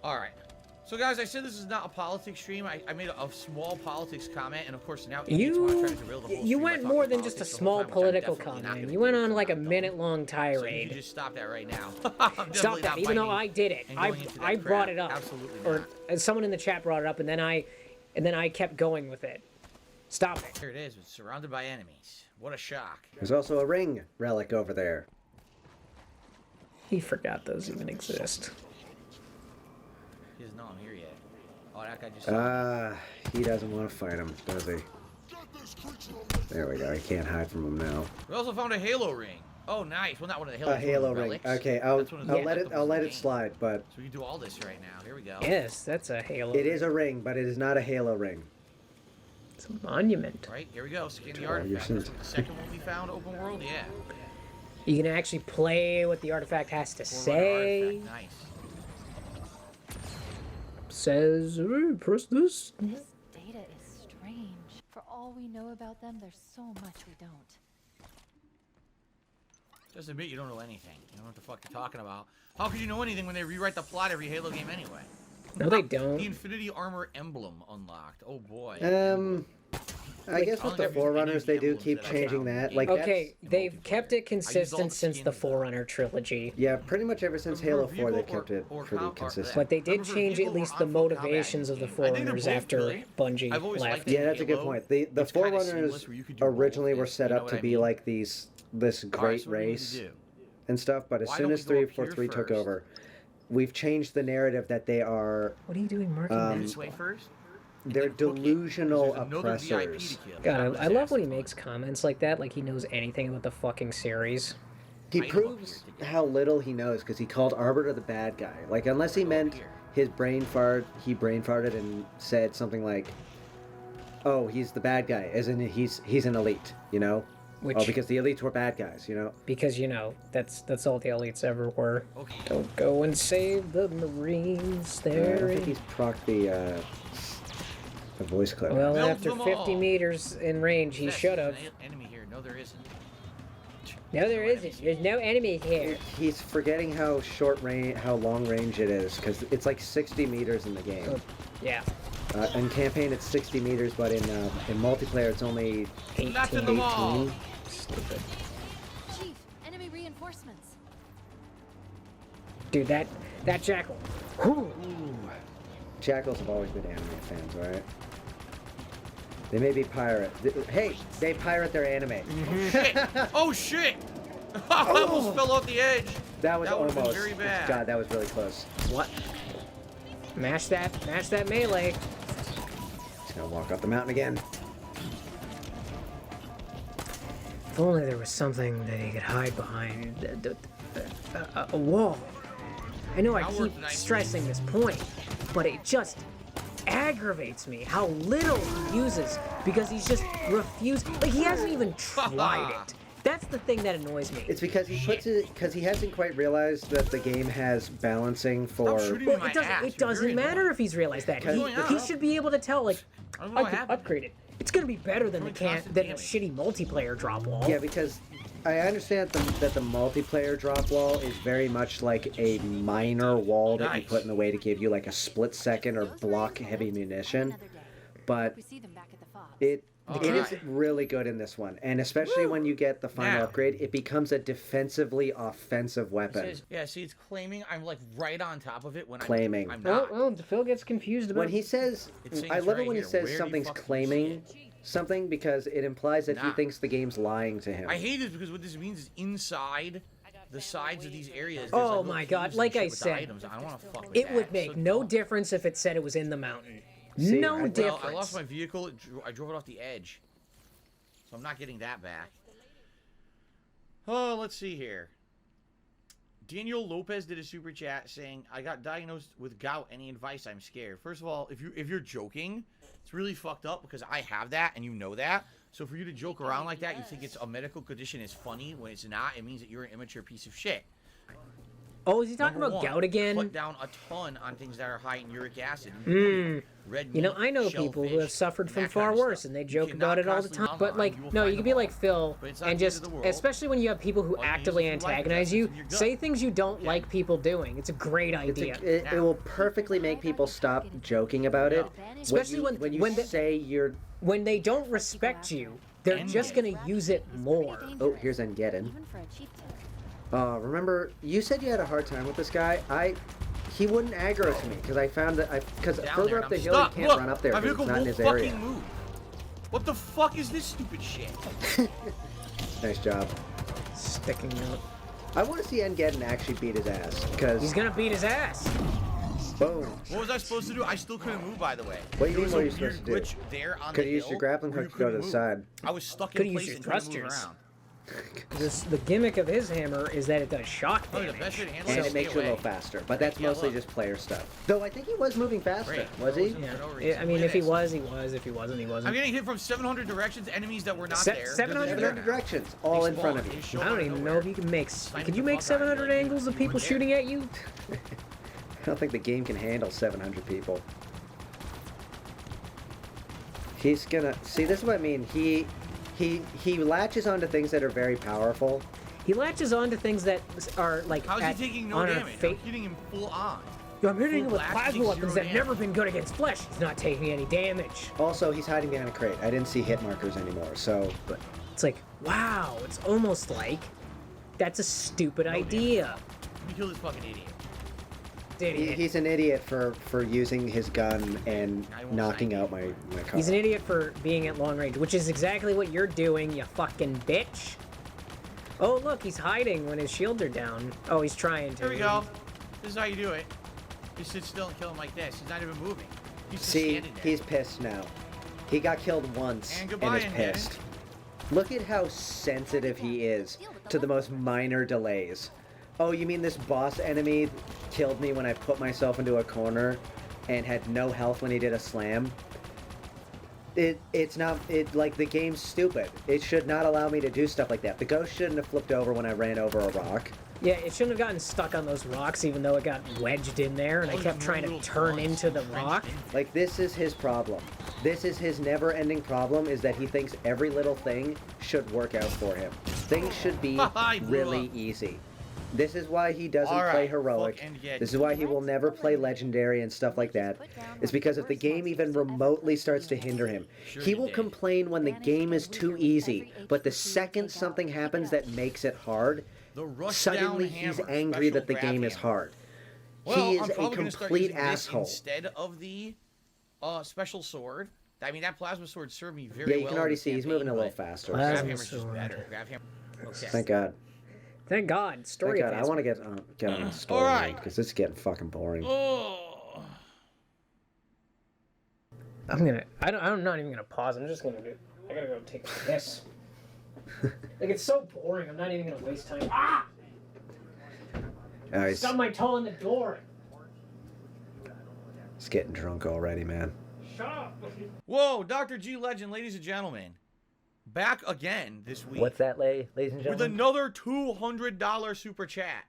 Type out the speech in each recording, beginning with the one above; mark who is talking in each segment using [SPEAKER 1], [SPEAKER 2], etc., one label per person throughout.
[SPEAKER 1] All right. So, guys, I said this is not a politics stream. I made a small politics comment, and of course now
[SPEAKER 2] You went more than just a small political
[SPEAKER 1] comment.
[SPEAKER 2] comment. You went on like a minute-long tirade.
[SPEAKER 1] So you just stop that right now.
[SPEAKER 2] Stop that, even though I did it. I brought it up.
[SPEAKER 1] Absolutely not.
[SPEAKER 2] Or someone in the chat brought it up, and then I kept going with it. Stop it.
[SPEAKER 1] Here it is. It's surrounded by enemies. What a shock.
[SPEAKER 3] There's also a ring relic over there.
[SPEAKER 2] He forgot those even exist.
[SPEAKER 1] He doesn't know I'm here yet. Oh, that guy just...
[SPEAKER 3] He doesn't want to fight him, does he? There we go. I can't hide from him now.
[SPEAKER 1] We also found a Halo ring. Oh, nice. Well, not one of the Halo.
[SPEAKER 3] A Halo ring.
[SPEAKER 1] Relics.
[SPEAKER 3] Okay, I'll let it slide, but...
[SPEAKER 1] So we can do all this right now. Here we go.
[SPEAKER 2] Yes, that's a Halo.
[SPEAKER 3] It is a ring, but it is not a Halo ring.
[SPEAKER 2] It's a monument.
[SPEAKER 1] Right, here we go. Scan the artifact. That's the second one we found, open world, yeah.
[SPEAKER 2] You can actually play what the artifact has to say.
[SPEAKER 1] Nice.
[SPEAKER 2] Says, press this.
[SPEAKER 4] This data is strange. For all we know about them, there's so much we don't.
[SPEAKER 1] Just admit you don't know anything. You don't know what the fuck you're talking about. How could you know anything when they rewrite the plot every Halo game anyway?
[SPEAKER 2] No, they don't.
[SPEAKER 1] The Infinity Armor emblem unlocked. Oh boy.
[SPEAKER 3] I guess with the Forerunners, they do keep changing that. Like,
[SPEAKER 2] okay, they've kept it consistent since the Forerunner trilogy.
[SPEAKER 3] Yeah, pretty much ever since Halo 4, they kept it pretty consistent.
[SPEAKER 2] But they did change at least the motivations of the Forerunners after Bungie left.
[SPEAKER 3] Yeah, that's a good point. The Forerunners originally were set up to be like this great race and stuff, but as soon as 343 took over, we've changed the narrative that they are...
[SPEAKER 2] What are you doing marking
[SPEAKER 1] this way first?
[SPEAKER 3] They're delusional oppressors.
[SPEAKER 2] God, I love when he makes comments like that, like he knows anything about the fucking series.
[SPEAKER 3] He proves how little he knows, because he called Arbiter the bad guy. Like, unless he meant his brain fart, he brain farted and said something like, oh, he's the bad guy, as in he's an elite, you know? Because the elites were bad guys, you know?
[SPEAKER 2] Because, you know, that's all the elites ever were. Okay. Don't go and save the Marines there.
[SPEAKER 3] I don't think he's procced the voice clip.
[SPEAKER 2] Well, after 50 meters in range, he should have.
[SPEAKER 1] Enemy here. No, there isn't.
[SPEAKER 2] No, there isn't. There's no enemy here.
[SPEAKER 3] He's forgetting how long range it is, because it's like 60 meters in the game.
[SPEAKER 2] Oh, yeah.
[SPEAKER 3] In campaign, it's 60 meters, but in multiplayer, it's only 18.
[SPEAKER 2] Stupid.
[SPEAKER 4] Chief, enemy reinforcements.
[SPEAKER 2] Dude, that Jackal.
[SPEAKER 3] Ooh. Jackals have always been anime fans, right? They may be pirate. Hey, they pirate their anime.
[SPEAKER 1] Shit. Oh shit! I almost fell off the edge.
[SPEAKER 3] That was almost
[SPEAKER 1] very bad.
[SPEAKER 3] God, that was really close.
[SPEAKER 2] What? Mash that melee.
[SPEAKER 3] Just gonna walk up the mountain again.
[SPEAKER 2] If only there was something that he could hide behind. A wall. I know I keep stressing this point, but it just aggravates me how little he uses because he's just refused. Like, he hasn't even tried it. That's the thing that annoys me.
[SPEAKER 3] It's because he puts it because he hasn't quite realized that the game has balancing for.
[SPEAKER 2] Well, it doesn't matter if he's realized that. He should be able to tell, like, I can upgrade it. It's gonna be better than a shitty multiplayer drop wall.
[SPEAKER 3] Yeah, because I understand that the multiplayer drop wall is very much like a minor wall that you put in the way to give you like a split second or block heavy munition, but it is really good in this one, and especially when you get the final upgrade, it becomes a defensively offensive weapon.
[SPEAKER 1] See, it's claiming I'm like right on top of it when I'm
[SPEAKER 2] not. Well, Phil gets confused about
[SPEAKER 3] when he says. I love it when he says something's claiming something because it implies that he thinks the game's lying to him.
[SPEAKER 1] I hate this because what this means is inside the sides of these areas.
[SPEAKER 2] Oh my god! Like I said,
[SPEAKER 1] I don't want to fuck with
[SPEAKER 2] it would make no difference if it said it was in the mountain.
[SPEAKER 3] See,
[SPEAKER 2] no difference.
[SPEAKER 1] I lost my vehicle. I drove it off the edge. So I'm not getting that back. Oh, let's see here. Daniel Lopez did a super chat saying, I got diagnosed with gout. Any advice? I'm scared. First of all, if you're joking, it's really fucked up because I have that and you know that. So for you to joke around like that, you think it's a medical condition is funny when it's not. It means that you're an immature piece of shit.
[SPEAKER 2] Oh, is he talking
[SPEAKER 1] Number
[SPEAKER 2] about
[SPEAKER 1] one,
[SPEAKER 2] gout again?
[SPEAKER 1] Cut down a ton on things that are high in uric acid. Red
[SPEAKER 2] You know,
[SPEAKER 1] meat,
[SPEAKER 2] I know people who have
[SPEAKER 1] shellfish,
[SPEAKER 2] suffered
[SPEAKER 1] and
[SPEAKER 2] from
[SPEAKER 1] that
[SPEAKER 2] far
[SPEAKER 1] kind of
[SPEAKER 2] worse,
[SPEAKER 1] stuff.
[SPEAKER 2] and they
[SPEAKER 1] You
[SPEAKER 2] joke
[SPEAKER 1] cannot
[SPEAKER 2] about it all the
[SPEAKER 1] constantly
[SPEAKER 2] time.
[SPEAKER 1] lie
[SPEAKER 2] But
[SPEAKER 1] online.
[SPEAKER 2] like,
[SPEAKER 1] You will
[SPEAKER 2] no,
[SPEAKER 1] find
[SPEAKER 2] you
[SPEAKER 1] the
[SPEAKER 2] can be like
[SPEAKER 1] ball.
[SPEAKER 2] Phil,
[SPEAKER 1] But it's not
[SPEAKER 2] and
[SPEAKER 1] the end
[SPEAKER 2] just,
[SPEAKER 1] of the world.
[SPEAKER 2] especially when you have people who
[SPEAKER 1] All you need is
[SPEAKER 2] actively
[SPEAKER 1] a few life
[SPEAKER 2] antagonize you,
[SPEAKER 1] lessons in your
[SPEAKER 2] say
[SPEAKER 1] gut.
[SPEAKER 2] things you don't
[SPEAKER 1] Okay.
[SPEAKER 2] like people doing. It's a great
[SPEAKER 3] It's
[SPEAKER 2] idea.
[SPEAKER 3] it will perfectly make people stop joking about it.
[SPEAKER 2] Especially
[SPEAKER 3] when you
[SPEAKER 2] when
[SPEAKER 3] say you're.
[SPEAKER 2] when they don't respect you, they're just gonna use it more.
[SPEAKER 3] Oh, here's Engeddon.
[SPEAKER 4] Even for a chief tip.
[SPEAKER 3] Remember, you said you had a hard time with this guy. He wouldn't aggro to me because I found that because
[SPEAKER 1] Down
[SPEAKER 3] further
[SPEAKER 1] there,
[SPEAKER 3] up
[SPEAKER 1] and
[SPEAKER 3] the
[SPEAKER 1] I'm
[SPEAKER 3] hill you
[SPEAKER 1] stuck.
[SPEAKER 3] can't
[SPEAKER 1] Look,
[SPEAKER 3] run up there
[SPEAKER 1] my
[SPEAKER 3] because it's
[SPEAKER 1] vehicle
[SPEAKER 3] not in
[SPEAKER 1] won't
[SPEAKER 3] his area.
[SPEAKER 1] fucking move. What the fuck is this stupid shit?
[SPEAKER 3] Nice job.
[SPEAKER 2] Sticking out.
[SPEAKER 3] I want to see Engeddon actually beat his ass because
[SPEAKER 2] He's gonna beat his ass.
[SPEAKER 3] boom.
[SPEAKER 1] What was I supposed to do? I still couldn't move, by the way.
[SPEAKER 3] What do you
[SPEAKER 1] There
[SPEAKER 3] mean,
[SPEAKER 1] was
[SPEAKER 3] what
[SPEAKER 1] a
[SPEAKER 3] are you supposed to
[SPEAKER 1] weird
[SPEAKER 3] do?
[SPEAKER 1] glitch there on
[SPEAKER 3] Could
[SPEAKER 1] the
[SPEAKER 3] have used
[SPEAKER 1] hill
[SPEAKER 3] your grappling
[SPEAKER 1] where
[SPEAKER 3] hook
[SPEAKER 1] you
[SPEAKER 3] to go to
[SPEAKER 1] couldn't
[SPEAKER 3] the
[SPEAKER 1] move.
[SPEAKER 3] side.
[SPEAKER 1] I was stuck in
[SPEAKER 2] Coulda
[SPEAKER 1] place
[SPEAKER 2] used
[SPEAKER 1] and
[SPEAKER 2] your
[SPEAKER 1] couldn't move
[SPEAKER 2] thrusters.
[SPEAKER 1] around.
[SPEAKER 2] The gimmick of his hammer is that it does shock
[SPEAKER 1] Probably
[SPEAKER 2] damage.
[SPEAKER 1] the best way to handle
[SPEAKER 3] And
[SPEAKER 1] it
[SPEAKER 3] it
[SPEAKER 1] is
[SPEAKER 3] makes
[SPEAKER 1] stay
[SPEAKER 3] you a little
[SPEAKER 1] away.
[SPEAKER 3] faster, but that's
[SPEAKER 1] Yeah,
[SPEAKER 3] mostly
[SPEAKER 1] look.
[SPEAKER 3] just player stuff. Though I think he was moving faster,
[SPEAKER 1] Great.
[SPEAKER 3] was he?
[SPEAKER 1] For
[SPEAKER 2] Yeah.
[SPEAKER 1] no reason.
[SPEAKER 2] I mean,
[SPEAKER 1] Look
[SPEAKER 2] if
[SPEAKER 1] at
[SPEAKER 2] he
[SPEAKER 1] this.
[SPEAKER 2] was, he was. If he wasn't, he wasn't.
[SPEAKER 1] I'm getting hit from 700 directions, enemies that were not
[SPEAKER 2] Se-
[SPEAKER 1] there.
[SPEAKER 2] 700
[SPEAKER 1] They're
[SPEAKER 3] 700
[SPEAKER 1] there now.
[SPEAKER 3] directions, all
[SPEAKER 1] They
[SPEAKER 3] in front of
[SPEAKER 1] spawn.
[SPEAKER 3] you.
[SPEAKER 1] They show
[SPEAKER 2] I
[SPEAKER 1] up
[SPEAKER 2] don't
[SPEAKER 1] out of
[SPEAKER 2] even
[SPEAKER 1] nowhere.
[SPEAKER 2] know if you can make.
[SPEAKER 1] Snipe
[SPEAKER 2] Could
[SPEAKER 1] the
[SPEAKER 2] you make
[SPEAKER 1] fuck out of you,
[SPEAKER 2] 700
[SPEAKER 1] like,
[SPEAKER 2] angles of
[SPEAKER 1] you
[SPEAKER 2] people
[SPEAKER 1] were there.
[SPEAKER 2] shooting at you?
[SPEAKER 3] I don't think the game can handle 700 people. He's gonna see. This is what I mean. He latches onto things that are very powerful.
[SPEAKER 2] He latches onto things that are like.
[SPEAKER 1] How is
[SPEAKER 2] at,
[SPEAKER 1] he taking no
[SPEAKER 2] on a
[SPEAKER 1] damage?
[SPEAKER 2] fa-
[SPEAKER 1] I'm hitting him full on.
[SPEAKER 2] I'm hitting him
[SPEAKER 1] Full
[SPEAKER 2] with
[SPEAKER 1] blast,
[SPEAKER 2] plasma
[SPEAKER 1] takes
[SPEAKER 2] weapons
[SPEAKER 1] zero
[SPEAKER 2] that've never
[SPEAKER 1] damage.
[SPEAKER 2] been good against flesh. He's not taking any damage.
[SPEAKER 3] Also, he's hiding behind a crate. I didn't see hit markers anymore, so.
[SPEAKER 2] But it's like, wow, it's almost like that's a stupid idea.
[SPEAKER 1] Let me kill this fucking idiot.
[SPEAKER 2] Idiot.
[SPEAKER 3] He's an idiot for using his gun and
[SPEAKER 1] I won't
[SPEAKER 3] knocking
[SPEAKER 1] sign
[SPEAKER 3] out my car.
[SPEAKER 2] He's an idiot for being at long range, which is exactly what you're doing, you fucking bitch. Oh, look, he's hiding when his shields are down. Oh, he's trying to.
[SPEAKER 1] Here we go. This is how you do it. You sit still and kill him like this. He's not even moving. He's just
[SPEAKER 3] See,
[SPEAKER 1] standing there.
[SPEAKER 3] he's pissed now. He got killed once
[SPEAKER 1] And goodbye,
[SPEAKER 3] is
[SPEAKER 1] Engeddon.
[SPEAKER 3] pissed. Look at how sensitive he is to the most minor delays. Oh, you mean this boss enemy killed me when I put myself into a corner and had no health when he did a slam? It's not, like, the game's stupid. It should not allow me to do stuff like that. The ghost shouldn't have flipped over when I ran over a rock.
[SPEAKER 2] Yeah, it shouldn't have gotten stuck on those rocks, even though it got wedged in there, and I
[SPEAKER 1] Oh,
[SPEAKER 2] kept
[SPEAKER 1] you
[SPEAKER 2] trying to
[SPEAKER 1] little
[SPEAKER 2] turn
[SPEAKER 1] dogs
[SPEAKER 2] into the
[SPEAKER 1] entrenched
[SPEAKER 2] rock.
[SPEAKER 1] in-
[SPEAKER 3] Like, this is his problem. This is his never-ending problem, is that he thinks every little thing should work out for him. Things should be
[SPEAKER 1] I blew
[SPEAKER 3] really
[SPEAKER 1] up.
[SPEAKER 3] easy. This is why he doesn't
[SPEAKER 1] All
[SPEAKER 3] play
[SPEAKER 1] right,
[SPEAKER 3] heroic.
[SPEAKER 1] fuck Engeddon.
[SPEAKER 3] This is why he will never play legendary and stuff like that. It's because if the game even remotely starts to hinder him,
[SPEAKER 1] Sure
[SPEAKER 3] he
[SPEAKER 1] you
[SPEAKER 3] will
[SPEAKER 1] did.
[SPEAKER 3] complain when the game is too easy. But the second something happens that makes it hard,
[SPEAKER 1] The rush
[SPEAKER 3] suddenly
[SPEAKER 1] down
[SPEAKER 3] he's
[SPEAKER 1] hammer,
[SPEAKER 3] angry
[SPEAKER 1] special
[SPEAKER 3] that the
[SPEAKER 1] grab
[SPEAKER 3] game is
[SPEAKER 1] hammer.
[SPEAKER 3] hard.
[SPEAKER 1] Well,
[SPEAKER 3] He is
[SPEAKER 1] I'm
[SPEAKER 3] a
[SPEAKER 1] probably gonna start
[SPEAKER 3] complete
[SPEAKER 1] using this
[SPEAKER 3] asshole.
[SPEAKER 1] instead of the special sword. I mean, that plasma sword served me very
[SPEAKER 3] Yeah,
[SPEAKER 1] well.
[SPEAKER 3] you can
[SPEAKER 1] in
[SPEAKER 3] already
[SPEAKER 1] the
[SPEAKER 3] see he's
[SPEAKER 1] campaign,
[SPEAKER 3] moving a little
[SPEAKER 1] but
[SPEAKER 3] faster.
[SPEAKER 2] Plasma
[SPEAKER 1] Grab hammer's just
[SPEAKER 2] sword.
[SPEAKER 1] better. Grab hammer. Okay.
[SPEAKER 3] Thank God.
[SPEAKER 2] Thank God,
[SPEAKER 3] Thank
[SPEAKER 2] story
[SPEAKER 3] God. I want to
[SPEAKER 2] advancement.
[SPEAKER 3] get on a story
[SPEAKER 1] Alright.
[SPEAKER 3] because it's getting fucking boring.
[SPEAKER 1] Oh.
[SPEAKER 2] I'm not even gonna pause. I'm just gonna do. I gotta go take a piss. Like it's so boring. I'm not even gonna waste time. Ah!
[SPEAKER 3] He's,
[SPEAKER 2] Stub my toe on the door.
[SPEAKER 3] he's getting drunk already, man.
[SPEAKER 2] Shut up.
[SPEAKER 1] Whoa, Dr. G Legend, ladies and gentlemen, back again this week
[SPEAKER 3] What's that, ladies and
[SPEAKER 1] with
[SPEAKER 3] gentlemen?
[SPEAKER 1] another $200 super chat.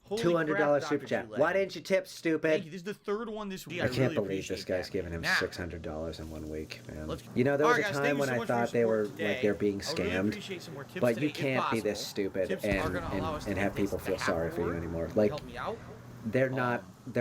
[SPEAKER 1] Holy
[SPEAKER 3] $200
[SPEAKER 1] crap,
[SPEAKER 3] super
[SPEAKER 1] Dr. G
[SPEAKER 3] chat.
[SPEAKER 1] Legend.
[SPEAKER 3] Why didn't you tip,
[SPEAKER 1] Thank you.
[SPEAKER 3] stupid?
[SPEAKER 1] This is the third one this week.
[SPEAKER 3] I can't
[SPEAKER 1] really
[SPEAKER 3] believe
[SPEAKER 1] appreciate
[SPEAKER 3] this guy's
[SPEAKER 1] that.
[SPEAKER 3] giving him
[SPEAKER 1] Now,
[SPEAKER 3] $600 in 1 week, man.
[SPEAKER 1] let's-
[SPEAKER 3] You know, there was
[SPEAKER 1] Alright,
[SPEAKER 3] a
[SPEAKER 1] guys, thank
[SPEAKER 3] time
[SPEAKER 1] you
[SPEAKER 3] when
[SPEAKER 1] so
[SPEAKER 3] I
[SPEAKER 1] much for your
[SPEAKER 3] thought they were
[SPEAKER 1] support today.
[SPEAKER 3] like they're being
[SPEAKER 1] I would really
[SPEAKER 3] scammed,
[SPEAKER 1] appreciate some more tips
[SPEAKER 3] but
[SPEAKER 1] today,
[SPEAKER 3] you
[SPEAKER 1] if
[SPEAKER 3] can't be this
[SPEAKER 1] possible.
[SPEAKER 3] stupid
[SPEAKER 1] Tips are
[SPEAKER 3] and
[SPEAKER 1] gonna allow us to
[SPEAKER 3] and
[SPEAKER 1] get
[SPEAKER 3] have people
[SPEAKER 1] this
[SPEAKER 3] feel
[SPEAKER 1] to
[SPEAKER 3] sorry for you
[SPEAKER 1] work.
[SPEAKER 3] anymore.
[SPEAKER 1] Help
[SPEAKER 3] Like
[SPEAKER 1] me out.
[SPEAKER 3] they're not
[SPEAKER 1] Did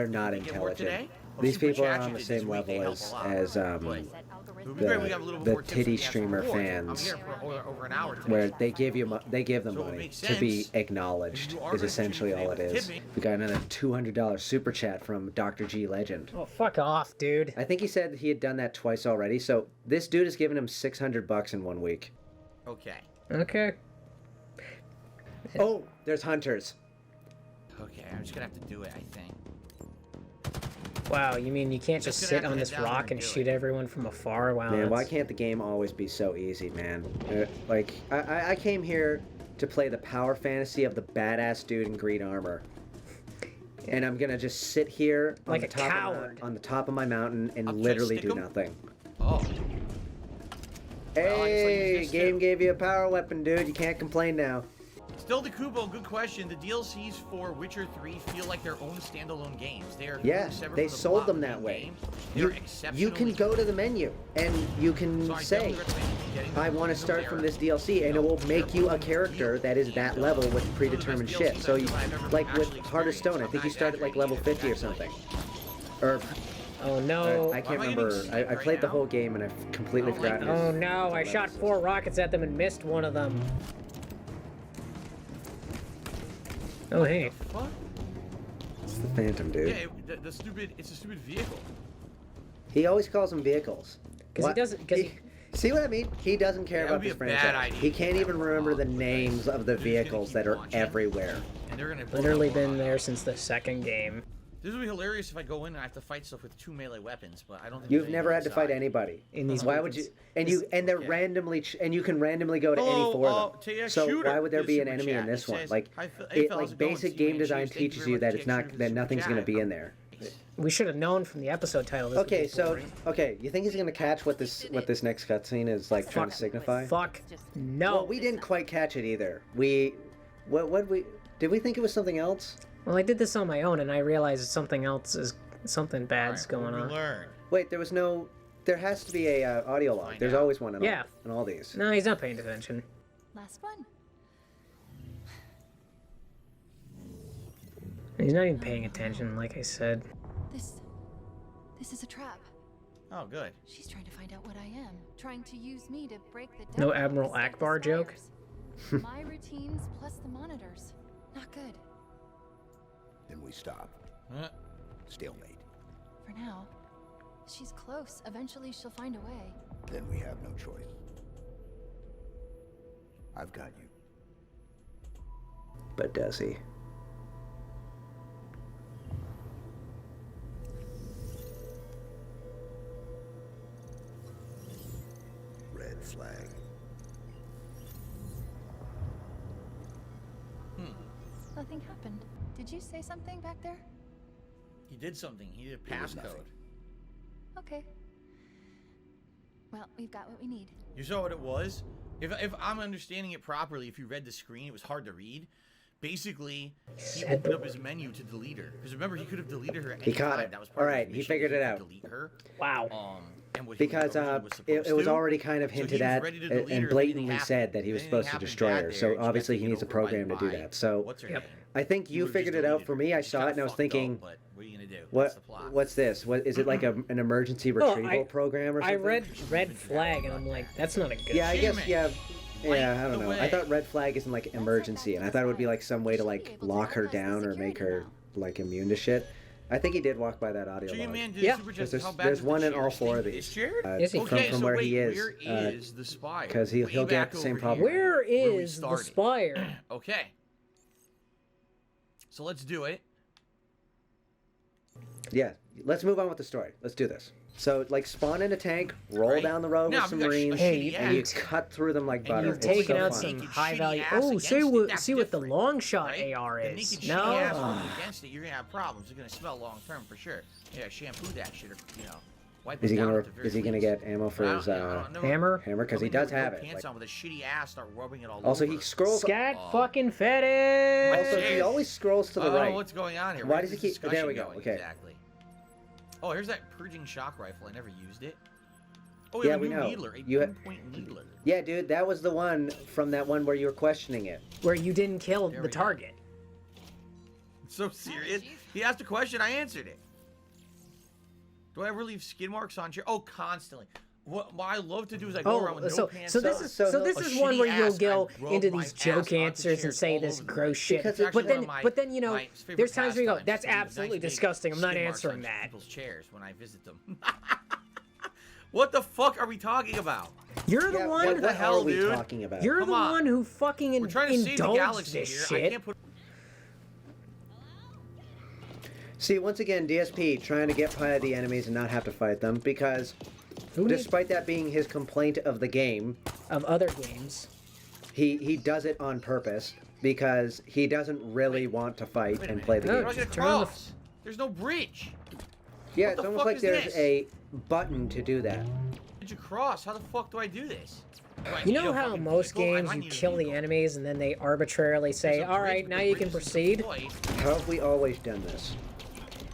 [SPEAKER 1] you get work today?
[SPEAKER 3] intelligent.
[SPEAKER 1] Or
[SPEAKER 3] These
[SPEAKER 1] super
[SPEAKER 3] people are
[SPEAKER 1] chat
[SPEAKER 3] on
[SPEAKER 1] you
[SPEAKER 3] the
[SPEAKER 1] did
[SPEAKER 3] same
[SPEAKER 1] this week, they
[SPEAKER 3] level
[SPEAKER 1] help
[SPEAKER 3] as
[SPEAKER 1] a lot.
[SPEAKER 3] as
[SPEAKER 1] But it would be great if we got a little
[SPEAKER 3] the
[SPEAKER 1] more tips
[SPEAKER 3] titty
[SPEAKER 1] from the
[SPEAKER 3] streamer
[SPEAKER 1] actual board.
[SPEAKER 3] fans
[SPEAKER 1] I'm here for over an hour today.
[SPEAKER 3] where they give them
[SPEAKER 1] So it
[SPEAKER 3] money
[SPEAKER 1] makes
[SPEAKER 3] to be
[SPEAKER 1] sense.
[SPEAKER 3] acknowledged
[SPEAKER 1] If you are
[SPEAKER 3] is
[SPEAKER 1] gonna
[SPEAKER 3] essentially
[SPEAKER 1] contribute
[SPEAKER 3] all it
[SPEAKER 1] today
[SPEAKER 3] is.
[SPEAKER 1] with tipping-
[SPEAKER 3] We got another $200 super chat from Dr. G Legend.
[SPEAKER 2] Oh, fuck off, dude.
[SPEAKER 3] I think he said he had done that twice already. So this dude has given him $600 in 1 week.
[SPEAKER 1] Okay.
[SPEAKER 2] Okay.
[SPEAKER 3] Oh, there's hunters.
[SPEAKER 1] Okay, I'm just gonna have to do it, I think.
[SPEAKER 2] Wow, you mean you can't
[SPEAKER 1] Just
[SPEAKER 2] just
[SPEAKER 1] gonna
[SPEAKER 2] sit
[SPEAKER 1] have
[SPEAKER 2] on
[SPEAKER 1] to
[SPEAKER 2] this
[SPEAKER 1] head down there
[SPEAKER 2] rock
[SPEAKER 1] and
[SPEAKER 2] and
[SPEAKER 1] do
[SPEAKER 2] shoot
[SPEAKER 1] it.
[SPEAKER 2] everyone from afar? Wow.
[SPEAKER 3] Man, why
[SPEAKER 2] that's-
[SPEAKER 3] can't the game always be so easy, man? Like, I came here to play the power fantasy of the badass dude in green armor. And I'm gonna just sit here on
[SPEAKER 2] Like
[SPEAKER 3] the
[SPEAKER 2] a
[SPEAKER 3] top
[SPEAKER 2] coward.
[SPEAKER 3] on the top of my mountain and
[SPEAKER 1] I'll try to
[SPEAKER 3] literally
[SPEAKER 1] stick
[SPEAKER 3] do
[SPEAKER 1] 'em.
[SPEAKER 3] nothing.
[SPEAKER 1] Oh. Well, I guess I'll use
[SPEAKER 3] Hey,
[SPEAKER 1] this
[SPEAKER 3] game
[SPEAKER 1] too.
[SPEAKER 3] gave you a power weapon, dude. You can't complain now.
[SPEAKER 1] Still the Kubo, good question. The DLCs for Witcher 3 feel like their own standalone games. They are
[SPEAKER 3] Yeah,
[SPEAKER 1] completely separate
[SPEAKER 3] they
[SPEAKER 1] from the
[SPEAKER 3] sold
[SPEAKER 1] plot
[SPEAKER 3] them
[SPEAKER 1] of the
[SPEAKER 3] that
[SPEAKER 1] main
[SPEAKER 3] way.
[SPEAKER 1] game.
[SPEAKER 3] You,
[SPEAKER 1] They're
[SPEAKER 3] you can
[SPEAKER 1] exceptionally
[SPEAKER 3] go to the menu and you can
[SPEAKER 1] So I
[SPEAKER 3] say,
[SPEAKER 1] definitely recommend getting
[SPEAKER 3] I
[SPEAKER 1] the
[SPEAKER 3] want to
[SPEAKER 1] Kingdom
[SPEAKER 3] start from
[SPEAKER 1] Era.
[SPEAKER 3] this DLC, and it will make you a character that is that level with predetermined shit. So, you, like with Heart of Stone, I think you start at like level 50 or something. Or
[SPEAKER 2] Oh no.
[SPEAKER 3] I can't
[SPEAKER 1] Why am I
[SPEAKER 3] remember.
[SPEAKER 1] getting
[SPEAKER 3] I
[SPEAKER 1] right
[SPEAKER 3] played the
[SPEAKER 1] now?
[SPEAKER 3] whole game and I've completely
[SPEAKER 1] I don't like
[SPEAKER 3] forgotten.
[SPEAKER 2] Oh
[SPEAKER 3] his-
[SPEAKER 2] no, I
[SPEAKER 3] his
[SPEAKER 2] shot
[SPEAKER 3] levels.
[SPEAKER 2] 4 rockets at them and missed one of them. Oh hey.
[SPEAKER 1] What?
[SPEAKER 3] It's the Phantom, dude.
[SPEAKER 1] Yeah, the stupid. It's a stupid vehicle.
[SPEAKER 3] He always calls them vehicles.
[SPEAKER 2] 'Cause he
[SPEAKER 3] What?
[SPEAKER 2] doesn't- 'cause he-
[SPEAKER 3] See what I mean? He doesn't care
[SPEAKER 1] That would
[SPEAKER 3] about
[SPEAKER 1] be
[SPEAKER 3] this
[SPEAKER 1] a bad
[SPEAKER 3] franchise.
[SPEAKER 1] idea
[SPEAKER 3] He
[SPEAKER 1] to
[SPEAKER 3] can't
[SPEAKER 1] keep
[SPEAKER 3] even
[SPEAKER 1] that
[SPEAKER 3] remember the
[SPEAKER 1] wrong,
[SPEAKER 3] names of the
[SPEAKER 1] They're just gonna
[SPEAKER 3] vehicles
[SPEAKER 1] keep
[SPEAKER 3] that are
[SPEAKER 1] launching.
[SPEAKER 3] everywhere.
[SPEAKER 1] And they're gonna
[SPEAKER 2] Literally been there since the 2nd game.
[SPEAKER 1] This would be hilarious if I go in and I have to fight stuff with 2 melee weapons, but I don't think
[SPEAKER 3] You've
[SPEAKER 1] there's
[SPEAKER 3] never had to
[SPEAKER 1] anybody
[SPEAKER 3] fight
[SPEAKER 1] inside.
[SPEAKER 3] anybody.
[SPEAKER 2] In these
[SPEAKER 3] Why would you?
[SPEAKER 2] weapons.
[SPEAKER 3] And they're
[SPEAKER 1] Okay.
[SPEAKER 3] randomly and you can randomly go to any
[SPEAKER 1] Hello,
[SPEAKER 3] 4 of them.
[SPEAKER 1] TX
[SPEAKER 3] So
[SPEAKER 1] Shooter
[SPEAKER 3] why would there
[SPEAKER 1] did
[SPEAKER 3] be an
[SPEAKER 1] super
[SPEAKER 3] enemy
[SPEAKER 1] chat.
[SPEAKER 3] in this
[SPEAKER 1] It
[SPEAKER 3] one?
[SPEAKER 1] says,
[SPEAKER 3] Like
[SPEAKER 1] "Hi, Phil. Hey,
[SPEAKER 3] it,
[SPEAKER 1] Phil, how's
[SPEAKER 3] like
[SPEAKER 1] it going?
[SPEAKER 3] basic
[SPEAKER 1] See
[SPEAKER 3] game
[SPEAKER 1] you,
[SPEAKER 3] design
[SPEAKER 1] man. Thank you
[SPEAKER 3] teaches
[SPEAKER 1] very
[SPEAKER 3] you
[SPEAKER 1] much,
[SPEAKER 3] that
[SPEAKER 1] TX
[SPEAKER 3] it's not
[SPEAKER 1] Shooter,
[SPEAKER 3] that
[SPEAKER 1] super
[SPEAKER 3] nothing's going to
[SPEAKER 1] chat.
[SPEAKER 3] be in there.
[SPEAKER 2] We should have known from the episode title. This would
[SPEAKER 3] Okay,
[SPEAKER 2] be
[SPEAKER 3] so
[SPEAKER 2] boring.
[SPEAKER 3] okay, you think he's going to catch what this next cutscene is like trying to signify?
[SPEAKER 2] Fuck no.
[SPEAKER 3] Well, we didn't quite catch it either. What we did we think it was something else?
[SPEAKER 2] Well, I did this on my own and I realized something bad's
[SPEAKER 1] Alright,
[SPEAKER 2] going
[SPEAKER 1] what did
[SPEAKER 2] on.
[SPEAKER 1] we learn?
[SPEAKER 3] Wait, there has to be a audio log.
[SPEAKER 1] Find
[SPEAKER 3] There's
[SPEAKER 1] out.
[SPEAKER 3] always one in,
[SPEAKER 2] Yeah.
[SPEAKER 3] in all these.
[SPEAKER 2] No, he's not paying attention.
[SPEAKER 4] Last one.
[SPEAKER 2] He's not even paying attention, like I said.
[SPEAKER 4] This is a trap.
[SPEAKER 1] Oh, good.
[SPEAKER 4] She's trying to find out what I am, trying to use me to break the
[SPEAKER 2] No
[SPEAKER 4] deadlock
[SPEAKER 2] Admiral
[SPEAKER 4] beside the
[SPEAKER 2] Akbar joke?
[SPEAKER 4] spires. My routines plus the monitors. Not good.
[SPEAKER 5] Then we stop.
[SPEAKER 1] Huh?
[SPEAKER 5] Stalemate.
[SPEAKER 4] For now. She's close. Eventually she'll find a way.
[SPEAKER 5] Then we have no choice. I've got you.
[SPEAKER 3] But does he?
[SPEAKER 5] Red flag.
[SPEAKER 4] Nothing happened. Did you say something back there?
[SPEAKER 1] He did something. He did a
[SPEAKER 5] was
[SPEAKER 1] passcode.
[SPEAKER 5] nothing.
[SPEAKER 4] Okay. Well, we've got what we need.
[SPEAKER 1] You saw what it was? If I'm understanding it properly, if you read the screen, it was hard to read. Basically, he
[SPEAKER 2] Said
[SPEAKER 1] opened
[SPEAKER 2] the-
[SPEAKER 1] up his menu to delete her. Because remember, he could have deleted her at
[SPEAKER 3] He
[SPEAKER 1] any
[SPEAKER 3] caught
[SPEAKER 1] time.
[SPEAKER 3] it.
[SPEAKER 1] That was part of
[SPEAKER 3] Alright,
[SPEAKER 1] his
[SPEAKER 3] he
[SPEAKER 1] mission,
[SPEAKER 3] figured
[SPEAKER 1] was
[SPEAKER 3] it
[SPEAKER 1] to
[SPEAKER 3] out.
[SPEAKER 1] Delete her.
[SPEAKER 2] Wow.
[SPEAKER 1] And what he
[SPEAKER 3] Because
[SPEAKER 1] originally was
[SPEAKER 3] it
[SPEAKER 1] supposed
[SPEAKER 3] was
[SPEAKER 1] to.
[SPEAKER 3] already kind of
[SPEAKER 1] So he
[SPEAKER 3] hinted
[SPEAKER 1] was
[SPEAKER 3] at
[SPEAKER 1] ready to delete her
[SPEAKER 3] and
[SPEAKER 1] if
[SPEAKER 3] blatantly
[SPEAKER 1] anything
[SPEAKER 3] said
[SPEAKER 1] happened.
[SPEAKER 3] that he was
[SPEAKER 1] If
[SPEAKER 3] supposed to
[SPEAKER 1] anything
[SPEAKER 3] destroy
[SPEAKER 1] happened
[SPEAKER 3] her.
[SPEAKER 1] bad
[SPEAKER 3] So
[SPEAKER 1] there, and she got
[SPEAKER 3] obviously he
[SPEAKER 1] taken
[SPEAKER 3] needs a
[SPEAKER 1] over by
[SPEAKER 3] program to do
[SPEAKER 1] the
[SPEAKER 3] that. So
[SPEAKER 1] what's her
[SPEAKER 2] Yep.
[SPEAKER 1] name?
[SPEAKER 3] I think
[SPEAKER 1] He
[SPEAKER 3] you
[SPEAKER 1] would've just
[SPEAKER 3] figured it out
[SPEAKER 1] deleted
[SPEAKER 3] for
[SPEAKER 1] her.
[SPEAKER 3] me. I
[SPEAKER 1] It's
[SPEAKER 3] saw
[SPEAKER 1] kinda
[SPEAKER 3] it and I was
[SPEAKER 1] fucked up,
[SPEAKER 3] thinking,
[SPEAKER 1] but what are you gonna do?
[SPEAKER 3] what
[SPEAKER 1] That's the plot.
[SPEAKER 3] what's this? What is it like an emergency
[SPEAKER 2] Well,
[SPEAKER 3] retrieval program or
[SPEAKER 2] I
[SPEAKER 3] something?
[SPEAKER 2] read red flag and I'm like, that's not a good
[SPEAKER 3] Yeah, I
[SPEAKER 2] shit.
[SPEAKER 3] guess
[SPEAKER 1] Shit,
[SPEAKER 3] yeah.
[SPEAKER 1] Light
[SPEAKER 3] Yeah, I
[SPEAKER 1] the
[SPEAKER 3] don't know. I
[SPEAKER 1] way.
[SPEAKER 3] thought red flag isn't like emergency, and I thought it would be like some way to like lock her down or make her like immune to shit. I think he did walk by that audio
[SPEAKER 1] Chicken
[SPEAKER 3] log.
[SPEAKER 1] Man did
[SPEAKER 2] Yeah.
[SPEAKER 1] super
[SPEAKER 3] There's-
[SPEAKER 1] chat. How bad
[SPEAKER 3] there's
[SPEAKER 1] does the
[SPEAKER 3] one in
[SPEAKER 1] chair
[SPEAKER 3] all four of
[SPEAKER 1] stink?
[SPEAKER 3] these.
[SPEAKER 1] Is Jared?
[SPEAKER 2] Is he?
[SPEAKER 1] Okay,
[SPEAKER 3] from
[SPEAKER 1] so
[SPEAKER 3] where
[SPEAKER 1] wait,
[SPEAKER 3] he is,
[SPEAKER 1] where is the spire?
[SPEAKER 3] 'cause he'll
[SPEAKER 1] Way
[SPEAKER 3] get
[SPEAKER 1] back
[SPEAKER 3] the same
[SPEAKER 1] over
[SPEAKER 3] problem.
[SPEAKER 1] here,
[SPEAKER 2] Where
[SPEAKER 1] we
[SPEAKER 2] is the
[SPEAKER 1] started.
[SPEAKER 2] spire?
[SPEAKER 1] Okay. So let's do it.
[SPEAKER 3] Yeah, let's move on with the story. Let's do this. So, like, spawn in a tank, roll
[SPEAKER 1] Right.
[SPEAKER 3] down the road
[SPEAKER 1] Now,
[SPEAKER 3] with some
[SPEAKER 1] we got
[SPEAKER 3] Marines,
[SPEAKER 2] Hey,
[SPEAKER 1] shitty
[SPEAKER 3] and you
[SPEAKER 1] ass.
[SPEAKER 3] cut through them like
[SPEAKER 1] And
[SPEAKER 3] butter.
[SPEAKER 2] You've
[SPEAKER 3] It's
[SPEAKER 2] taken
[SPEAKER 3] so
[SPEAKER 2] out
[SPEAKER 3] fun.
[SPEAKER 2] some
[SPEAKER 1] Naked
[SPEAKER 2] high
[SPEAKER 1] shitty
[SPEAKER 2] value.
[SPEAKER 1] ass
[SPEAKER 2] Oh,
[SPEAKER 1] against
[SPEAKER 2] see
[SPEAKER 1] it,
[SPEAKER 2] what
[SPEAKER 1] that's
[SPEAKER 2] see what the
[SPEAKER 1] different,
[SPEAKER 2] long shot
[SPEAKER 1] right?
[SPEAKER 2] AR
[SPEAKER 1] The
[SPEAKER 2] is.
[SPEAKER 1] naked
[SPEAKER 2] No.
[SPEAKER 1] shitty ass holding against it, you're gonna have problems. It's gonna smell long term for sure. Yeah, shampoo that shit, or wipe
[SPEAKER 3] Is
[SPEAKER 1] it
[SPEAKER 3] he
[SPEAKER 1] down
[SPEAKER 3] gonna
[SPEAKER 1] at the very
[SPEAKER 3] is he gonna
[SPEAKER 1] least.
[SPEAKER 3] get ammo for
[SPEAKER 1] I
[SPEAKER 3] his
[SPEAKER 1] don't- I don't know.
[SPEAKER 2] hammer?
[SPEAKER 3] hammer? Because he
[SPEAKER 1] Rubbing
[SPEAKER 3] does
[SPEAKER 1] your
[SPEAKER 3] have it.
[SPEAKER 1] pants
[SPEAKER 3] Like,
[SPEAKER 1] on with a shitty ass, start rubbing it all
[SPEAKER 3] also,
[SPEAKER 1] over.
[SPEAKER 3] he scrolls.
[SPEAKER 2] Scat
[SPEAKER 1] Oh.
[SPEAKER 2] fucking fetish.
[SPEAKER 3] Also, he
[SPEAKER 1] Cheers.
[SPEAKER 3] always scrolls to
[SPEAKER 1] I
[SPEAKER 3] the
[SPEAKER 1] don't know
[SPEAKER 3] right.
[SPEAKER 1] what's going on here.
[SPEAKER 3] Why
[SPEAKER 1] Where's
[SPEAKER 3] does he
[SPEAKER 1] this
[SPEAKER 3] keep- there we
[SPEAKER 1] discussion
[SPEAKER 3] go,
[SPEAKER 1] going
[SPEAKER 3] okay.
[SPEAKER 1] Exactly. Oh, here's that purging shock rifle. I never used it. Oh,
[SPEAKER 3] Yeah,
[SPEAKER 1] have a
[SPEAKER 3] we
[SPEAKER 1] new
[SPEAKER 3] know.
[SPEAKER 1] needler, a
[SPEAKER 3] You ha-
[SPEAKER 1] pinpoint needler.
[SPEAKER 3] Yeah, dude, that was the one from that one where you were questioning it.
[SPEAKER 2] Where you didn't kill
[SPEAKER 1] There
[SPEAKER 2] the
[SPEAKER 1] we go.
[SPEAKER 2] target.
[SPEAKER 1] So serious. He asked a question, I answered it. Do I ever leave skid marks on chair? Oh, constantly. What I love to do is I go around with no pants
[SPEAKER 2] so this
[SPEAKER 1] on.
[SPEAKER 2] is
[SPEAKER 3] So
[SPEAKER 2] so this
[SPEAKER 1] a
[SPEAKER 2] is one where
[SPEAKER 1] shitty
[SPEAKER 2] you'll
[SPEAKER 1] ass,
[SPEAKER 2] go
[SPEAKER 1] I rub
[SPEAKER 2] into
[SPEAKER 1] my
[SPEAKER 2] these
[SPEAKER 1] ass
[SPEAKER 2] joke
[SPEAKER 1] onto
[SPEAKER 2] answers and
[SPEAKER 1] chairs
[SPEAKER 2] say
[SPEAKER 1] all
[SPEAKER 2] this
[SPEAKER 1] over the
[SPEAKER 2] gross
[SPEAKER 1] place.
[SPEAKER 2] shit.
[SPEAKER 3] Because
[SPEAKER 1] It's actually
[SPEAKER 2] But
[SPEAKER 1] one
[SPEAKER 2] then
[SPEAKER 1] of my-
[SPEAKER 2] you know,
[SPEAKER 1] my favorite
[SPEAKER 2] there's times where you go,
[SPEAKER 1] pastimes,
[SPEAKER 2] that's
[SPEAKER 1] to leave
[SPEAKER 2] absolutely
[SPEAKER 1] nice big
[SPEAKER 2] disgusting. I'm not
[SPEAKER 1] skid marks
[SPEAKER 2] answering
[SPEAKER 1] on
[SPEAKER 2] that.
[SPEAKER 1] People's chairs when I visit them. What the fuck are we talking about?
[SPEAKER 2] You're the
[SPEAKER 3] Yeah,
[SPEAKER 2] one.
[SPEAKER 3] what
[SPEAKER 1] the hell,
[SPEAKER 3] are we
[SPEAKER 1] dude?
[SPEAKER 3] talking about?
[SPEAKER 2] You're
[SPEAKER 1] Come
[SPEAKER 2] the
[SPEAKER 1] on.
[SPEAKER 2] one who fucking
[SPEAKER 1] We're trying to save the
[SPEAKER 2] indulged
[SPEAKER 1] galaxy
[SPEAKER 2] this
[SPEAKER 1] here. I
[SPEAKER 2] shit.
[SPEAKER 1] can't put.
[SPEAKER 3] See, once again, DSP trying to get by the enemies and not have to fight them because,
[SPEAKER 2] Who needs-
[SPEAKER 3] despite that being his complaint of the game,
[SPEAKER 2] of other games.
[SPEAKER 3] he does it on purpose because he doesn't really want to fight
[SPEAKER 1] Wait a
[SPEAKER 3] and
[SPEAKER 1] minute.
[SPEAKER 3] play the
[SPEAKER 2] No,
[SPEAKER 1] How
[SPEAKER 3] game.
[SPEAKER 1] do I get
[SPEAKER 2] Just turn on the
[SPEAKER 1] across? There's no bridge.
[SPEAKER 3] Yeah,
[SPEAKER 1] what
[SPEAKER 3] it's
[SPEAKER 1] the
[SPEAKER 3] almost
[SPEAKER 1] fuck
[SPEAKER 3] like
[SPEAKER 1] is
[SPEAKER 3] there's
[SPEAKER 1] this?
[SPEAKER 3] a button to do that.
[SPEAKER 1] Bridge across. How the fuck do I do this?
[SPEAKER 2] You know how in most games you kill the enemies and then they arbitrarily say, alright, now you can proceed?
[SPEAKER 3] How have we always done this?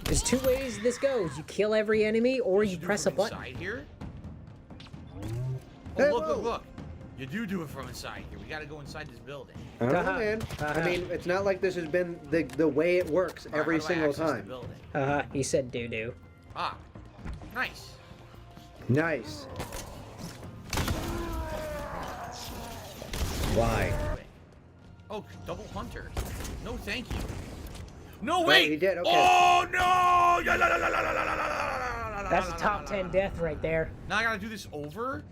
[SPEAKER 2] There's two ways this goes. You kill every enemy or you press a button.
[SPEAKER 1] Here?
[SPEAKER 3] Hey,
[SPEAKER 1] Oh,
[SPEAKER 3] whoa.
[SPEAKER 1] look. You do it from inside here. We gotta go inside this building.
[SPEAKER 3] I don't know, man. I mean, it's not like this has been the way it works every single time.
[SPEAKER 2] He said doo-doo.
[SPEAKER 1] Ah, nice.
[SPEAKER 3] Nice. Why?
[SPEAKER 1] Oh, double hunter. No, thank you. No,
[SPEAKER 3] Oh,
[SPEAKER 1] wait!
[SPEAKER 3] he did, okay.
[SPEAKER 1] Oh, no!
[SPEAKER 2] That's a top 10 death right there.
[SPEAKER 1] Now I gotta do this over?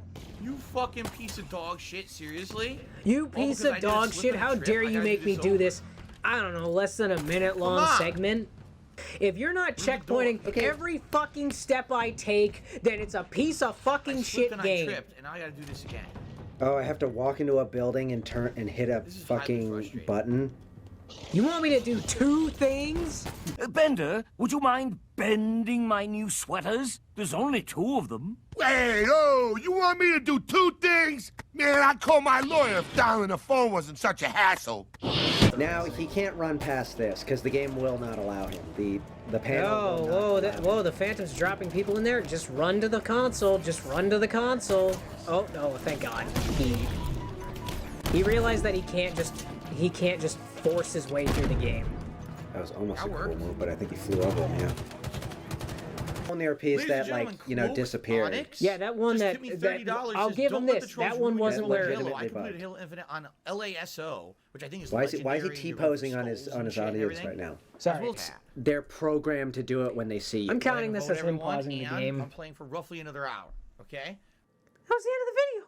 [SPEAKER 1] You fucking piece of dog shit, seriously?
[SPEAKER 2] You piece
[SPEAKER 1] because I
[SPEAKER 2] of
[SPEAKER 1] did a
[SPEAKER 2] dog
[SPEAKER 1] slip
[SPEAKER 2] shit,
[SPEAKER 1] and
[SPEAKER 2] how
[SPEAKER 1] trip,
[SPEAKER 2] dare
[SPEAKER 1] I
[SPEAKER 2] you
[SPEAKER 1] gotta
[SPEAKER 2] make me do
[SPEAKER 1] over.
[SPEAKER 2] this, I don't know, less than a minute long
[SPEAKER 1] Come on.
[SPEAKER 2] segment? If you're not checkpointing
[SPEAKER 3] Okay.
[SPEAKER 2] every fucking step I take, then it's a piece of fucking
[SPEAKER 1] I
[SPEAKER 2] shit
[SPEAKER 1] slipped and
[SPEAKER 2] game.
[SPEAKER 1] I tripped, and now I gotta do this again.
[SPEAKER 3] Oh, I have to walk into a building and turn and hit a
[SPEAKER 1] This is highly
[SPEAKER 3] fucking
[SPEAKER 1] frustrating.
[SPEAKER 3] button.
[SPEAKER 2] You want me to do two things?
[SPEAKER 6] Bender, would you mind bending my new sweaters? There's only two of them.
[SPEAKER 7] Hey, oh, you want me to do two things? Man, I'd call my lawyer if dialing the phone wasn't such a hassle.
[SPEAKER 3] Now he can't run past this because the game will not allow him. The panel.
[SPEAKER 2] Oh,
[SPEAKER 3] will not
[SPEAKER 2] whoa,
[SPEAKER 3] allow him.
[SPEAKER 2] whoa, the Phantom's dropping people in there. Just run to the console. Just run to the console. Oh, no, thank God. He realized that he can't just force his way through the game.
[SPEAKER 3] That was almost
[SPEAKER 1] That
[SPEAKER 3] a cool
[SPEAKER 1] worked.
[SPEAKER 3] move, but I think he flew over him. Yeah. On their piece
[SPEAKER 1] Ladies
[SPEAKER 3] that
[SPEAKER 1] and gentlemen,
[SPEAKER 3] like
[SPEAKER 1] Cloak
[SPEAKER 3] disappeared.
[SPEAKER 1] Onyx
[SPEAKER 2] Yeah, that one
[SPEAKER 1] just
[SPEAKER 2] that-
[SPEAKER 1] tip me
[SPEAKER 2] that-
[SPEAKER 1] $30,
[SPEAKER 2] I'll
[SPEAKER 1] says,
[SPEAKER 2] give him
[SPEAKER 1] "Don't let
[SPEAKER 2] this,
[SPEAKER 1] the trolls
[SPEAKER 2] that one
[SPEAKER 1] ruin
[SPEAKER 2] wasn't
[SPEAKER 1] it."
[SPEAKER 2] where-
[SPEAKER 1] Halo. I
[SPEAKER 3] Legitimately
[SPEAKER 1] completed
[SPEAKER 3] bugged.
[SPEAKER 1] Halo Infinite on LASO, which I think is
[SPEAKER 3] Why is he
[SPEAKER 1] legendary.
[SPEAKER 3] T-posing on his audience
[SPEAKER 1] everything.
[SPEAKER 3] right now?
[SPEAKER 2] Sorry.
[SPEAKER 1] Well, it's-
[SPEAKER 3] They're programmed to do it when they see you.
[SPEAKER 2] I'm counting this
[SPEAKER 1] Vote
[SPEAKER 2] as him
[SPEAKER 1] everyone,
[SPEAKER 2] pausing the
[SPEAKER 1] and
[SPEAKER 2] game.
[SPEAKER 1] I'm playing for roughly another hour. Okay.
[SPEAKER 2] That was the end of the video.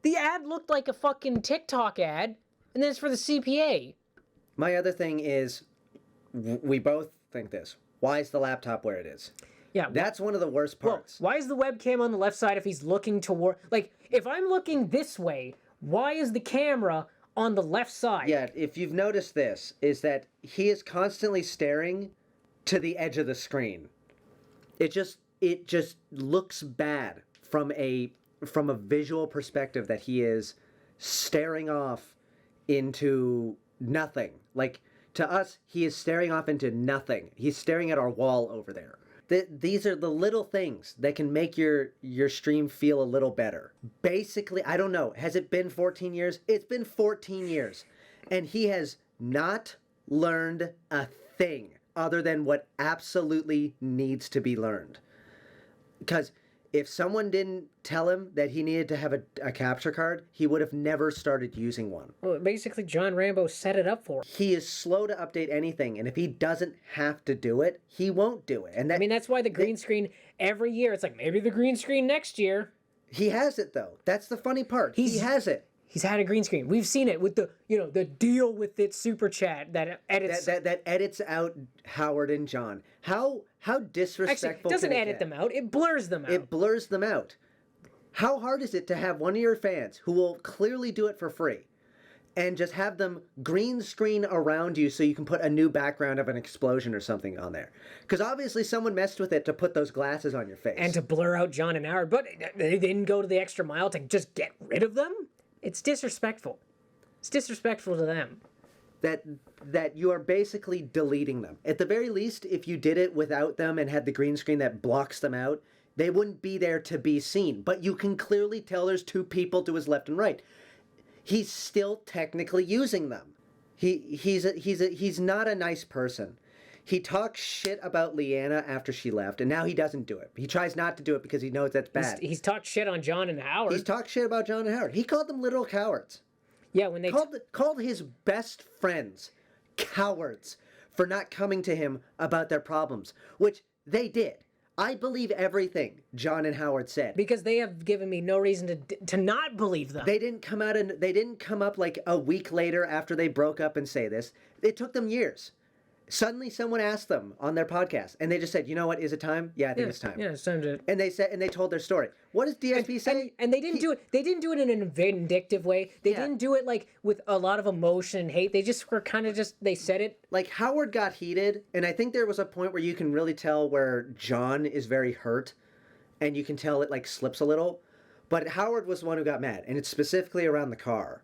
[SPEAKER 2] The ad looked like a fucking TikTok ad, and then it's for the CPA.
[SPEAKER 3] My other thing is, we both think this. Why is the laptop where it is?
[SPEAKER 2] Yeah,
[SPEAKER 3] That's one of the worst
[SPEAKER 2] well,
[SPEAKER 3] parts.
[SPEAKER 2] why is the webcam on the left side if he's looking toward... Like, if I'm looking this way, why is the camera on the left side?
[SPEAKER 3] Yeah, if you've noticed this, is that he is constantly staring to the edge of the screen. It just looks bad from a visual perspective that he is staring off into nothing. Like, to us, he is staring off into nothing. He's staring at our wall over there. These are the little things that can make your stream feel a little better. Basically, I don't know. Has it been 14 years? It's been 14 years. And he has not learned a thing other than what absolutely needs to be learned. Because if someone didn't tell him that he needed to have a capture card, he would have never started using one.
[SPEAKER 2] Well, basically, John Rambo set it up for him.
[SPEAKER 3] He is slow to update anything, and if he doesn't have to do it, he won't do it. And that,
[SPEAKER 2] I mean, that's why the green screen, every year, it's like, maybe the green screen next year.
[SPEAKER 3] he has it, though. That's the funny part. He has it.
[SPEAKER 2] He's had a green screen. We've seen it with the deal with it super chat that edits.
[SPEAKER 3] That edits out Howard and John. How disrespectful
[SPEAKER 2] Actually, it doesn't
[SPEAKER 3] can it
[SPEAKER 2] edit
[SPEAKER 3] get?
[SPEAKER 2] them out. It blurs them out.
[SPEAKER 3] It blurs them out. How hard is it to have one of your fans who will clearly do it for free and just have them green screen around you so you can put a new background of an explosion or something on there? Because obviously someone messed with it to put those glasses on your face.
[SPEAKER 2] and to blur out John and Howard, but they didn't go to the extra mile to just get rid of them? It's disrespectful. It's disrespectful to them.
[SPEAKER 3] that you are basically deleting them. At the very least, if you did it without them and had the green screen that blocks them out, they wouldn't be there to be seen. But you can clearly tell there's two people to his left and right. He's still technically using them. He's not a nice person. He talks shit about Leanna after she left, and now he doesn't do it. He tries not to do it because he knows that's bad.
[SPEAKER 2] He's talked shit on John and Howard.
[SPEAKER 3] He's talked shit about John and Howard. He called them literal cowards.
[SPEAKER 2] yeah, when they
[SPEAKER 3] Called his best friends cowards for not coming to him about their problems, which they did. I believe everything John and Howard said.
[SPEAKER 2] because they have given me no reason to not believe them.
[SPEAKER 3] They didn't come up like a week later after they broke up and say this. It took them years. Suddenly someone asked them on their podcast and they just said, "You know what? Is it time?" "Yeah, I think it's time."
[SPEAKER 2] Yeah, it's time to.
[SPEAKER 3] And they told their story. What does DSP say?
[SPEAKER 2] And they didn't do it. They didn't do it in a vindictive way. They
[SPEAKER 3] Yeah.
[SPEAKER 2] didn't do it like with a lot of emotion and hate. They just were kind of they said it.
[SPEAKER 3] Like Howard got heated, and I think there was a point where you can really tell where John is very hurt, and you can tell it like slips a little. But Howard was the one who got mad, and it's specifically around the car.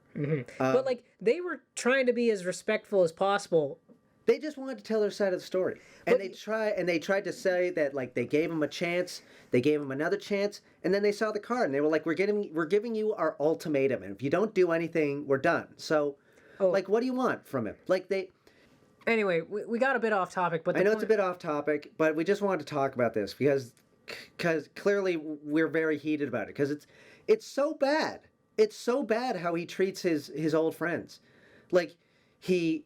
[SPEAKER 2] But like they were trying to be as respectful as possible.
[SPEAKER 3] They just wanted to tell their side of the story, and they tried to say that like they gave him a chance, they gave him another chance, and then they saw the car and they were like, we're giving you our ultimatum, and if you don't do anything, we're done. So, like, what do you want from him? Like they.
[SPEAKER 2] Anyway, we got a bit off topic, but
[SPEAKER 3] I know it's a bit off topic, but we just wanted to talk about this because clearly we're very heated about it because it's so bad. It's so bad how he treats his old friends, like he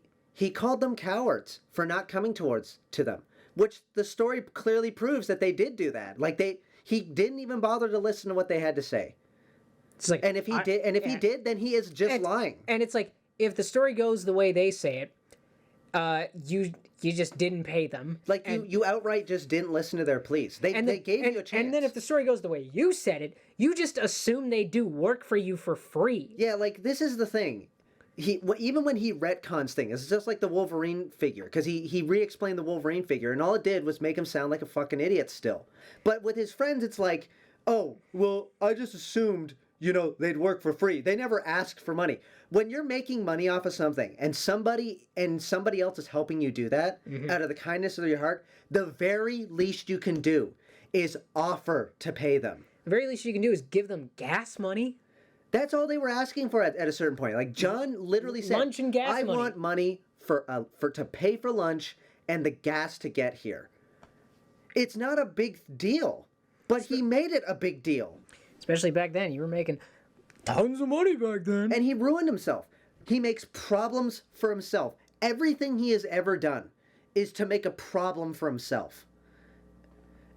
[SPEAKER 3] called them cowards for not coming to them, which the story clearly proves that they did do that. Like he didn't even bother to listen to what they had to say.
[SPEAKER 2] It's like,
[SPEAKER 3] and if he did, then he is just lying.
[SPEAKER 2] And it's like if the story goes the way they say it, you just didn't pay them.
[SPEAKER 3] Like you outright just didn't listen to their pleas. They gave you a chance.
[SPEAKER 2] And then if the story goes the way you said it, you just assume they do work for you for free.
[SPEAKER 3] Yeah, like this is the thing. Even when he retcons things, it's just like the Wolverine figure, because he re-explained the Wolverine figure, and all it did was make him sound like a fucking idiot still. But with his friends, it's like, oh, well, I just assumed, they'd work for free. They never asked for money. When you're making money off of something, and somebody else is helping you do that, out of the kindness of your heart, the very least you can do is offer to pay them.
[SPEAKER 2] The very least you can do is give them gas money. That's
[SPEAKER 3] all they were asking for at a certain point. Like John literally said,
[SPEAKER 2] lunch and gas
[SPEAKER 3] I
[SPEAKER 2] money.
[SPEAKER 3] want money for to pay for lunch and the gas to get here. It's not a big deal, but he made it a big deal.
[SPEAKER 2] Especially back then, you were making tons of money back then.
[SPEAKER 3] And he ruined himself. He makes problems for himself. Everything he has ever done is to make a problem for himself.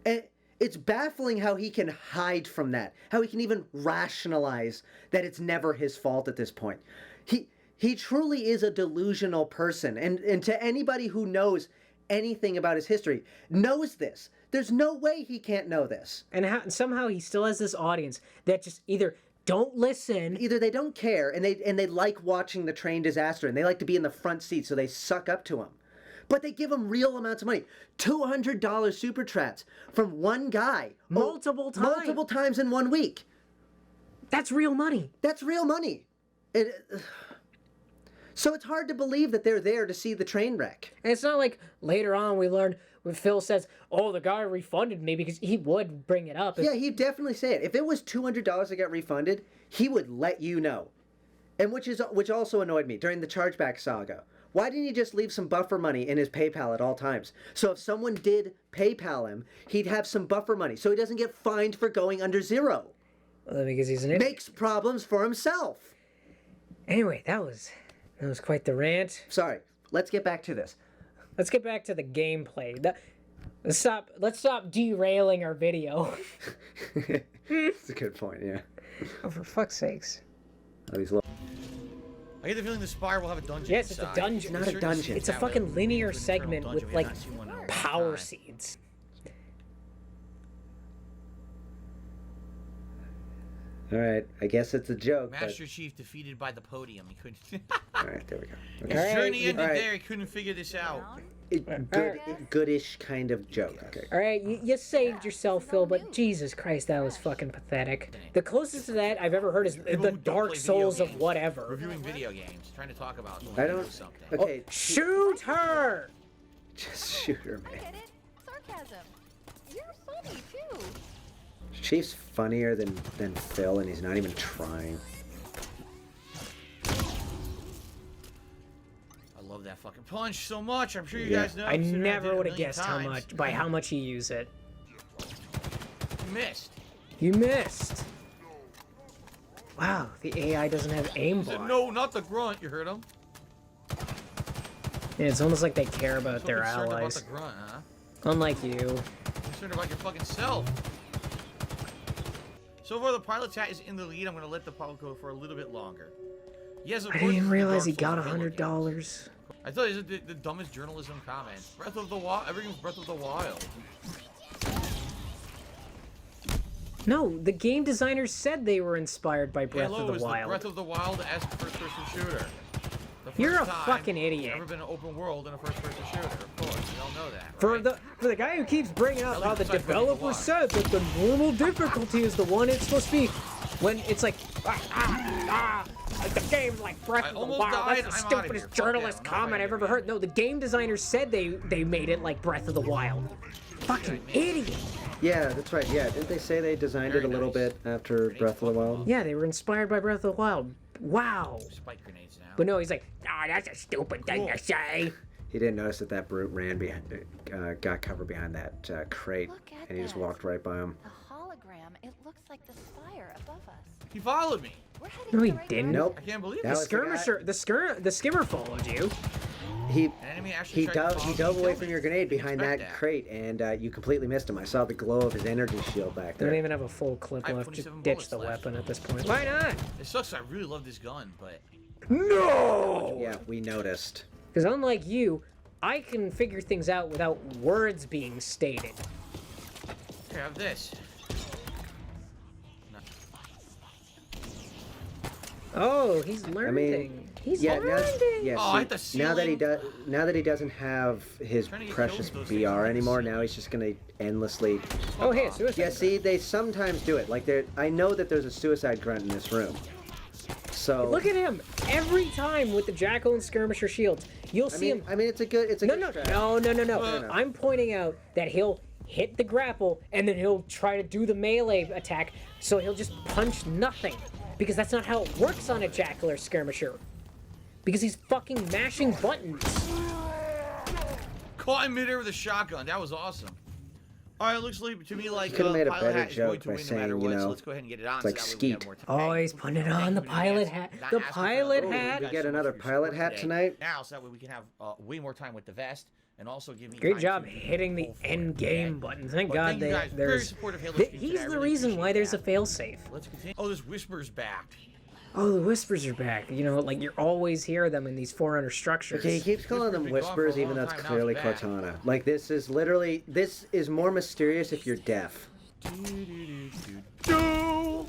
[SPEAKER 3] And it's baffling how he can hide from that, how he can even rationalize that it's never his fault at this point. He truly is a delusional person, and to anybody who knows anything about his history, knows this. There's no way he can't know this.
[SPEAKER 2] And somehow he still has this audience that just either don't listen,
[SPEAKER 3] either they don't care, and they like watching the train disaster, and they like to be in the front seat, so they suck up to him. But they give him real amounts of money. $200 super chats from one guy.
[SPEAKER 2] Multiple
[SPEAKER 3] times in 1 week.
[SPEAKER 2] That's real money.
[SPEAKER 3] That's real money. So it's hard to believe that they're there to see the train wreck.
[SPEAKER 2] And it's not like later on we learned when Phil says, oh, the guy refunded me, because he would bring it up.
[SPEAKER 3] Yeah, he'd definitely say it. If it was $200 that got refunded, he would let you know. And which also annoyed me during the chargeback saga. Why didn't he just leave some buffer money in his PayPal at all times? So if someone did PayPal him, he'd have some buffer money, so he doesn't get fined for going under zero.
[SPEAKER 2] Well, because he's an idiot.
[SPEAKER 3] Makes problems for himself.
[SPEAKER 2] Anyway, that was quite the rant.
[SPEAKER 3] Sorry, let's get back to this.
[SPEAKER 2] Let's get back to the gameplay. Let's stop derailing our video.
[SPEAKER 3] That's a good point, yeah.
[SPEAKER 2] Oh, for fuck's sakes.
[SPEAKER 3] Oh, he's
[SPEAKER 1] I get the feeling the Spire will have a dungeon.
[SPEAKER 2] Yes, it's a dungeon.
[SPEAKER 3] Not a dungeon.
[SPEAKER 2] It's a fucking linear segment with, like, power seeds.
[SPEAKER 3] Alright, I guess it's a joke.
[SPEAKER 1] Master Chief defeated by the podium. He couldn't.
[SPEAKER 3] Alright, there we go.
[SPEAKER 1] Okay. His journey ended there. He couldn't figure this out.
[SPEAKER 3] Goodish kind of joke. Okay.
[SPEAKER 2] Alright, you saved yourself, Phil, but Jesus Christ, that was fucking pathetic. The closest to that I've ever heard is the Dark Souls of whatever.
[SPEAKER 1] Reviewing video games, trying to talk about
[SPEAKER 3] I don't.
[SPEAKER 1] something.
[SPEAKER 3] Okay.
[SPEAKER 2] Oh, shoot her!
[SPEAKER 3] Just shoot her, man.
[SPEAKER 4] I get it. Sarcasm. You're funny too.
[SPEAKER 3] Chief's funnier than Phil, and he's not even trying.
[SPEAKER 1] I love that fucking punch so much. I'm sure you guys know.
[SPEAKER 2] I never would have guessed how much you use it.
[SPEAKER 1] You missed.
[SPEAKER 2] You missed. Wow, the AI doesn't have aimbot.
[SPEAKER 1] No, not the grunt. You heard him.
[SPEAKER 2] Yeah, it's almost like they care about their
[SPEAKER 1] concerned
[SPEAKER 2] allies.
[SPEAKER 1] About the grunt, huh?
[SPEAKER 2] Unlike you.
[SPEAKER 1] Concerned about your fucking self. So far, the pilot's hat is in the lead. I'm going to let the pilot go for a little bit longer. Yes, of
[SPEAKER 2] I
[SPEAKER 1] course,
[SPEAKER 2] didn't realize he
[SPEAKER 1] Dark
[SPEAKER 2] got
[SPEAKER 1] Souls
[SPEAKER 2] $100.
[SPEAKER 1] I thought it was the dumbest journalism comment. Breath of the Wild. Everything's Breath of the Wild.
[SPEAKER 2] No, the game designers said they were inspired by Breath of the Wild.
[SPEAKER 1] Breath of the Wild-esque first-person shooter.
[SPEAKER 2] You're a fucking idiot.
[SPEAKER 1] Never been an open world in a first-person shooter. Of course, you all know that. Right?
[SPEAKER 2] For the guy who keeps bringing up how the developer said that the normal difficulty is the one it's supposed to be. When it's like, like the game's like Breath of the
[SPEAKER 1] almost
[SPEAKER 2] Wild.
[SPEAKER 1] died.
[SPEAKER 2] That's the
[SPEAKER 1] I'm outta here.
[SPEAKER 2] stupidest
[SPEAKER 1] Fuck
[SPEAKER 2] journalist
[SPEAKER 1] that. I'm not
[SPEAKER 2] comment
[SPEAKER 1] fighting
[SPEAKER 2] I've ever
[SPEAKER 1] again.
[SPEAKER 2] heard. No, the game designers said they made it like Breath of the Wild. Fucking idiot.
[SPEAKER 3] Yeah, that's right. Yeah, didn't they say they designed it a little bit after Breath of the Wild?
[SPEAKER 2] Yeah, they were inspired by Breath of the Wild. Wow.
[SPEAKER 1] Spike grenades now.
[SPEAKER 2] But no, he's like, that's a stupid thing to say.
[SPEAKER 3] He didn't notice that that brute ran behind, got covered behind that crate,
[SPEAKER 4] Look at
[SPEAKER 3] and he just
[SPEAKER 4] that.
[SPEAKER 3] walked right by him.
[SPEAKER 4] The hologram, it looks like the spire above us.
[SPEAKER 1] He followed me.
[SPEAKER 4] We're heading
[SPEAKER 2] No,
[SPEAKER 4] in
[SPEAKER 2] he
[SPEAKER 4] the right
[SPEAKER 2] didn't.
[SPEAKER 3] Nope.
[SPEAKER 1] I can't believe
[SPEAKER 3] That
[SPEAKER 1] it.
[SPEAKER 3] was the guy-
[SPEAKER 2] Skirmisher, the skimmer followed you.
[SPEAKER 3] He
[SPEAKER 1] An enemy actually
[SPEAKER 3] he
[SPEAKER 1] tried to
[SPEAKER 3] dove
[SPEAKER 1] follow
[SPEAKER 3] he
[SPEAKER 1] me
[SPEAKER 3] dove
[SPEAKER 1] and
[SPEAKER 3] away
[SPEAKER 1] kill
[SPEAKER 3] from
[SPEAKER 1] me.
[SPEAKER 3] your grenade behind
[SPEAKER 1] Expect
[SPEAKER 3] that crate, and you completely missed him. I saw the glow of his energy shield back
[SPEAKER 2] They don't
[SPEAKER 3] there.
[SPEAKER 2] even have a full clip
[SPEAKER 1] I have
[SPEAKER 2] left. Just
[SPEAKER 1] 27
[SPEAKER 2] ditch
[SPEAKER 1] bullets
[SPEAKER 2] the
[SPEAKER 1] left.
[SPEAKER 2] weapon at this point. Why not?
[SPEAKER 1] It sucks. I really love this gun, but
[SPEAKER 2] No!
[SPEAKER 3] Yeah, we noticed.
[SPEAKER 2] Because unlike you, I can figure things out without words being stated.
[SPEAKER 1] here, have this.
[SPEAKER 2] Oh, he's learning.
[SPEAKER 3] I mean,
[SPEAKER 2] he's
[SPEAKER 3] yeah,
[SPEAKER 2] learning.
[SPEAKER 3] yeah.
[SPEAKER 1] Oh, I hit the
[SPEAKER 3] See, now that he
[SPEAKER 1] ceiling.
[SPEAKER 3] now that he doesn't have his
[SPEAKER 1] Trying to get
[SPEAKER 3] precious
[SPEAKER 1] killed with those things
[SPEAKER 3] BR
[SPEAKER 1] on the
[SPEAKER 3] anymore,
[SPEAKER 1] ceiling.
[SPEAKER 3] now he's just gonna endlessly.
[SPEAKER 2] Oh, hey, a suicide.
[SPEAKER 3] Yeah, see, they sometimes do it. Like there, I know that there's a suicide grunt in this room. So
[SPEAKER 2] Look at him. Every time with the Jackal and Skirmisher shields, you'll see him.
[SPEAKER 3] I mean, it's a good
[SPEAKER 2] No,
[SPEAKER 3] good
[SPEAKER 2] no,
[SPEAKER 3] strat.
[SPEAKER 2] no, no, no, no.
[SPEAKER 1] No.
[SPEAKER 2] I'm pointing out that he'll hit the grapple and then he'll try to do the melee attack, so he'll just punch nothing. Because that's not how it works on a Jackal or Skirmisher. Because he's fucking mashing buttons.
[SPEAKER 1] Caught in midair with a shotgun. That was awesome. All right, it looks like to me like
[SPEAKER 3] could've made a
[SPEAKER 1] Pilot
[SPEAKER 3] better
[SPEAKER 1] Hat is going
[SPEAKER 3] joke
[SPEAKER 1] to
[SPEAKER 3] by
[SPEAKER 1] win no matter
[SPEAKER 3] saying,
[SPEAKER 1] what.
[SPEAKER 3] you
[SPEAKER 1] So
[SPEAKER 3] know,
[SPEAKER 1] let's go ahead and get it on.
[SPEAKER 3] it's like
[SPEAKER 1] so that way we have
[SPEAKER 3] skeet.
[SPEAKER 1] more time.
[SPEAKER 2] Oh, he's putting it on the
[SPEAKER 1] Thank you in
[SPEAKER 2] pilot
[SPEAKER 1] advance.
[SPEAKER 2] hat.
[SPEAKER 1] Not
[SPEAKER 2] The
[SPEAKER 1] asking for
[SPEAKER 2] pilot
[SPEAKER 1] that.
[SPEAKER 2] hat.
[SPEAKER 3] You
[SPEAKER 1] guys
[SPEAKER 3] get
[SPEAKER 1] so much
[SPEAKER 3] another
[SPEAKER 1] for your support
[SPEAKER 3] pilot hat
[SPEAKER 1] today.
[SPEAKER 3] tonight?
[SPEAKER 1] Now, so that way we can have way more time with the vest and also give me.
[SPEAKER 2] Great
[SPEAKER 1] time
[SPEAKER 2] job
[SPEAKER 1] to
[SPEAKER 2] hitting the
[SPEAKER 1] pull for it,
[SPEAKER 2] end game
[SPEAKER 1] okay?
[SPEAKER 2] button. Thank
[SPEAKER 1] But
[SPEAKER 2] God
[SPEAKER 1] thank you guys. Very
[SPEAKER 2] there's.
[SPEAKER 1] supportive Halo stream
[SPEAKER 2] He's
[SPEAKER 1] today. I
[SPEAKER 2] the
[SPEAKER 1] really
[SPEAKER 2] reason why
[SPEAKER 1] appreciate
[SPEAKER 2] there's a
[SPEAKER 1] that.
[SPEAKER 2] failsafe.
[SPEAKER 1] Let's continue. Oh, this Whisper's back.
[SPEAKER 2] Oh, the whispers are back. You know, like you always hear them in these Forerunner structures.
[SPEAKER 3] Okay, he keeps calling them
[SPEAKER 1] Whisper's been gone for a
[SPEAKER 3] whispers, even
[SPEAKER 1] long
[SPEAKER 3] though it's
[SPEAKER 1] time, now
[SPEAKER 3] clearly
[SPEAKER 1] it's back.
[SPEAKER 3] Cortana. Like this is more mysterious if you're deaf.
[SPEAKER 1] Do.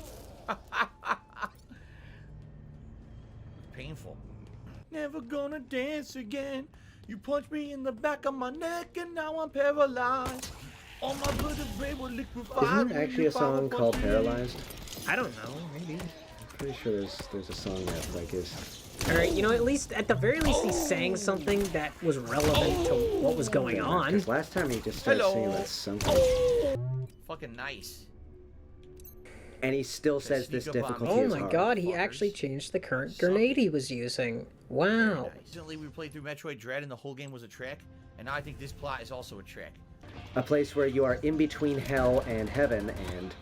[SPEAKER 1] Painful. Never gonna dance again. You punched me in the back of my neck and now I'm paralyzed. All my blood is red with liquefied.
[SPEAKER 3] Isn't there actually a song called Paralyzed?
[SPEAKER 2] I don't know. Maybe.
[SPEAKER 3] I'm pretty sure there's a song that like is.
[SPEAKER 2] All right. You know, at least at the very least, he sang something that was relevant to what was going on.
[SPEAKER 3] Because last time he just started
[SPEAKER 1] Hello.
[SPEAKER 3] singing that something,
[SPEAKER 1] Fucking nice.
[SPEAKER 3] and he still says this
[SPEAKER 1] sneak up on
[SPEAKER 3] difficulty
[SPEAKER 2] Oh
[SPEAKER 3] is
[SPEAKER 2] my
[SPEAKER 3] hard.
[SPEAKER 2] God! He
[SPEAKER 1] Fuckers.
[SPEAKER 2] actually changed the current grenade he was using. Wow.
[SPEAKER 1] Recently we played through Metroid Dread and the whole game was a trick. And now I think this plot is also a trick.
[SPEAKER 3] A place where you are in between hell and heaven, and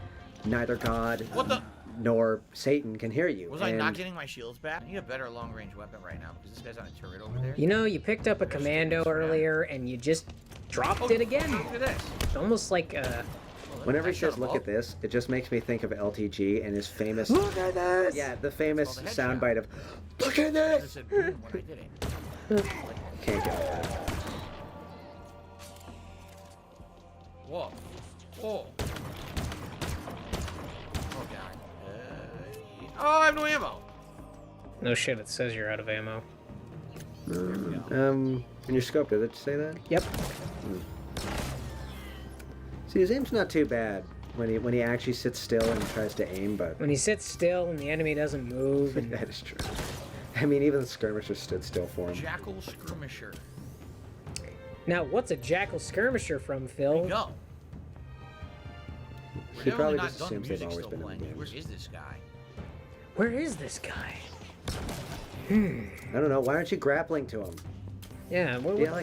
[SPEAKER 3] neither God
[SPEAKER 1] What the?
[SPEAKER 3] nor Satan can hear you.
[SPEAKER 1] Was I not
[SPEAKER 3] And
[SPEAKER 1] getting my shields back? I need a better long range weapon right now because this guy's on a turret over there.
[SPEAKER 2] You know, you picked up a commando earlier and you just dropped it again.
[SPEAKER 1] Look at this.
[SPEAKER 2] It's almost like
[SPEAKER 3] Whenever he
[SPEAKER 1] I shut
[SPEAKER 3] says
[SPEAKER 1] him
[SPEAKER 3] look
[SPEAKER 1] up.
[SPEAKER 3] at this, it just makes me think of LTG and his famous
[SPEAKER 2] Look at this!
[SPEAKER 3] yeah, the famous
[SPEAKER 1] It's called a headshot.
[SPEAKER 3] soundbite of look at
[SPEAKER 1] I
[SPEAKER 3] this.
[SPEAKER 1] said boom when I did it.
[SPEAKER 3] Can't get that.
[SPEAKER 1] Whoa. Whoa. Oh god. Oh, I have no ammo.
[SPEAKER 2] No shit, it says you're out of ammo.
[SPEAKER 3] In your scope, did it say that?
[SPEAKER 2] Yep.
[SPEAKER 3] See, his aim's not too bad when he actually sits still and tries to aim, but
[SPEAKER 2] When he sits still and the enemy doesn't move and
[SPEAKER 3] that is true. I mean, even the skirmisher stood still for him.
[SPEAKER 1] Jackal Skirmisher.
[SPEAKER 2] Now, what's a Jackal Skirmisher from, Phil?
[SPEAKER 1] Go.
[SPEAKER 3] He probably just assumes they've always been in the
[SPEAKER 1] Where
[SPEAKER 3] games.
[SPEAKER 1] is this guy?
[SPEAKER 2] Where is this guy?
[SPEAKER 3] I don't know. Why aren't you grappling to him?
[SPEAKER 2] Yeah,
[SPEAKER 3] Yeah,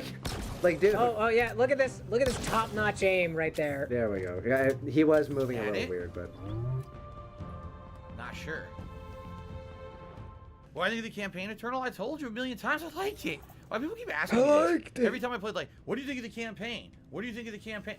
[SPEAKER 3] like, dude.
[SPEAKER 2] Oh, yeah, look at this. Look at this top-notch aim right there.
[SPEAKER 3] There we go. Yeah, he was moving a
[SPEAKER 1] Got
[SPEAKER 3] little
[SPEAKER 1] it?
[SPEAKER 3] weird, but
[SPEAKER 1] Not sure. Well, I think of the campaign Eternal. I told you a million times I liked it. Why people keep asking me this?
[SPEAKER 3] liked it.
[SPEAKER 1] Every time I played, like, what do you think of the campaign? What do you think of the campaign?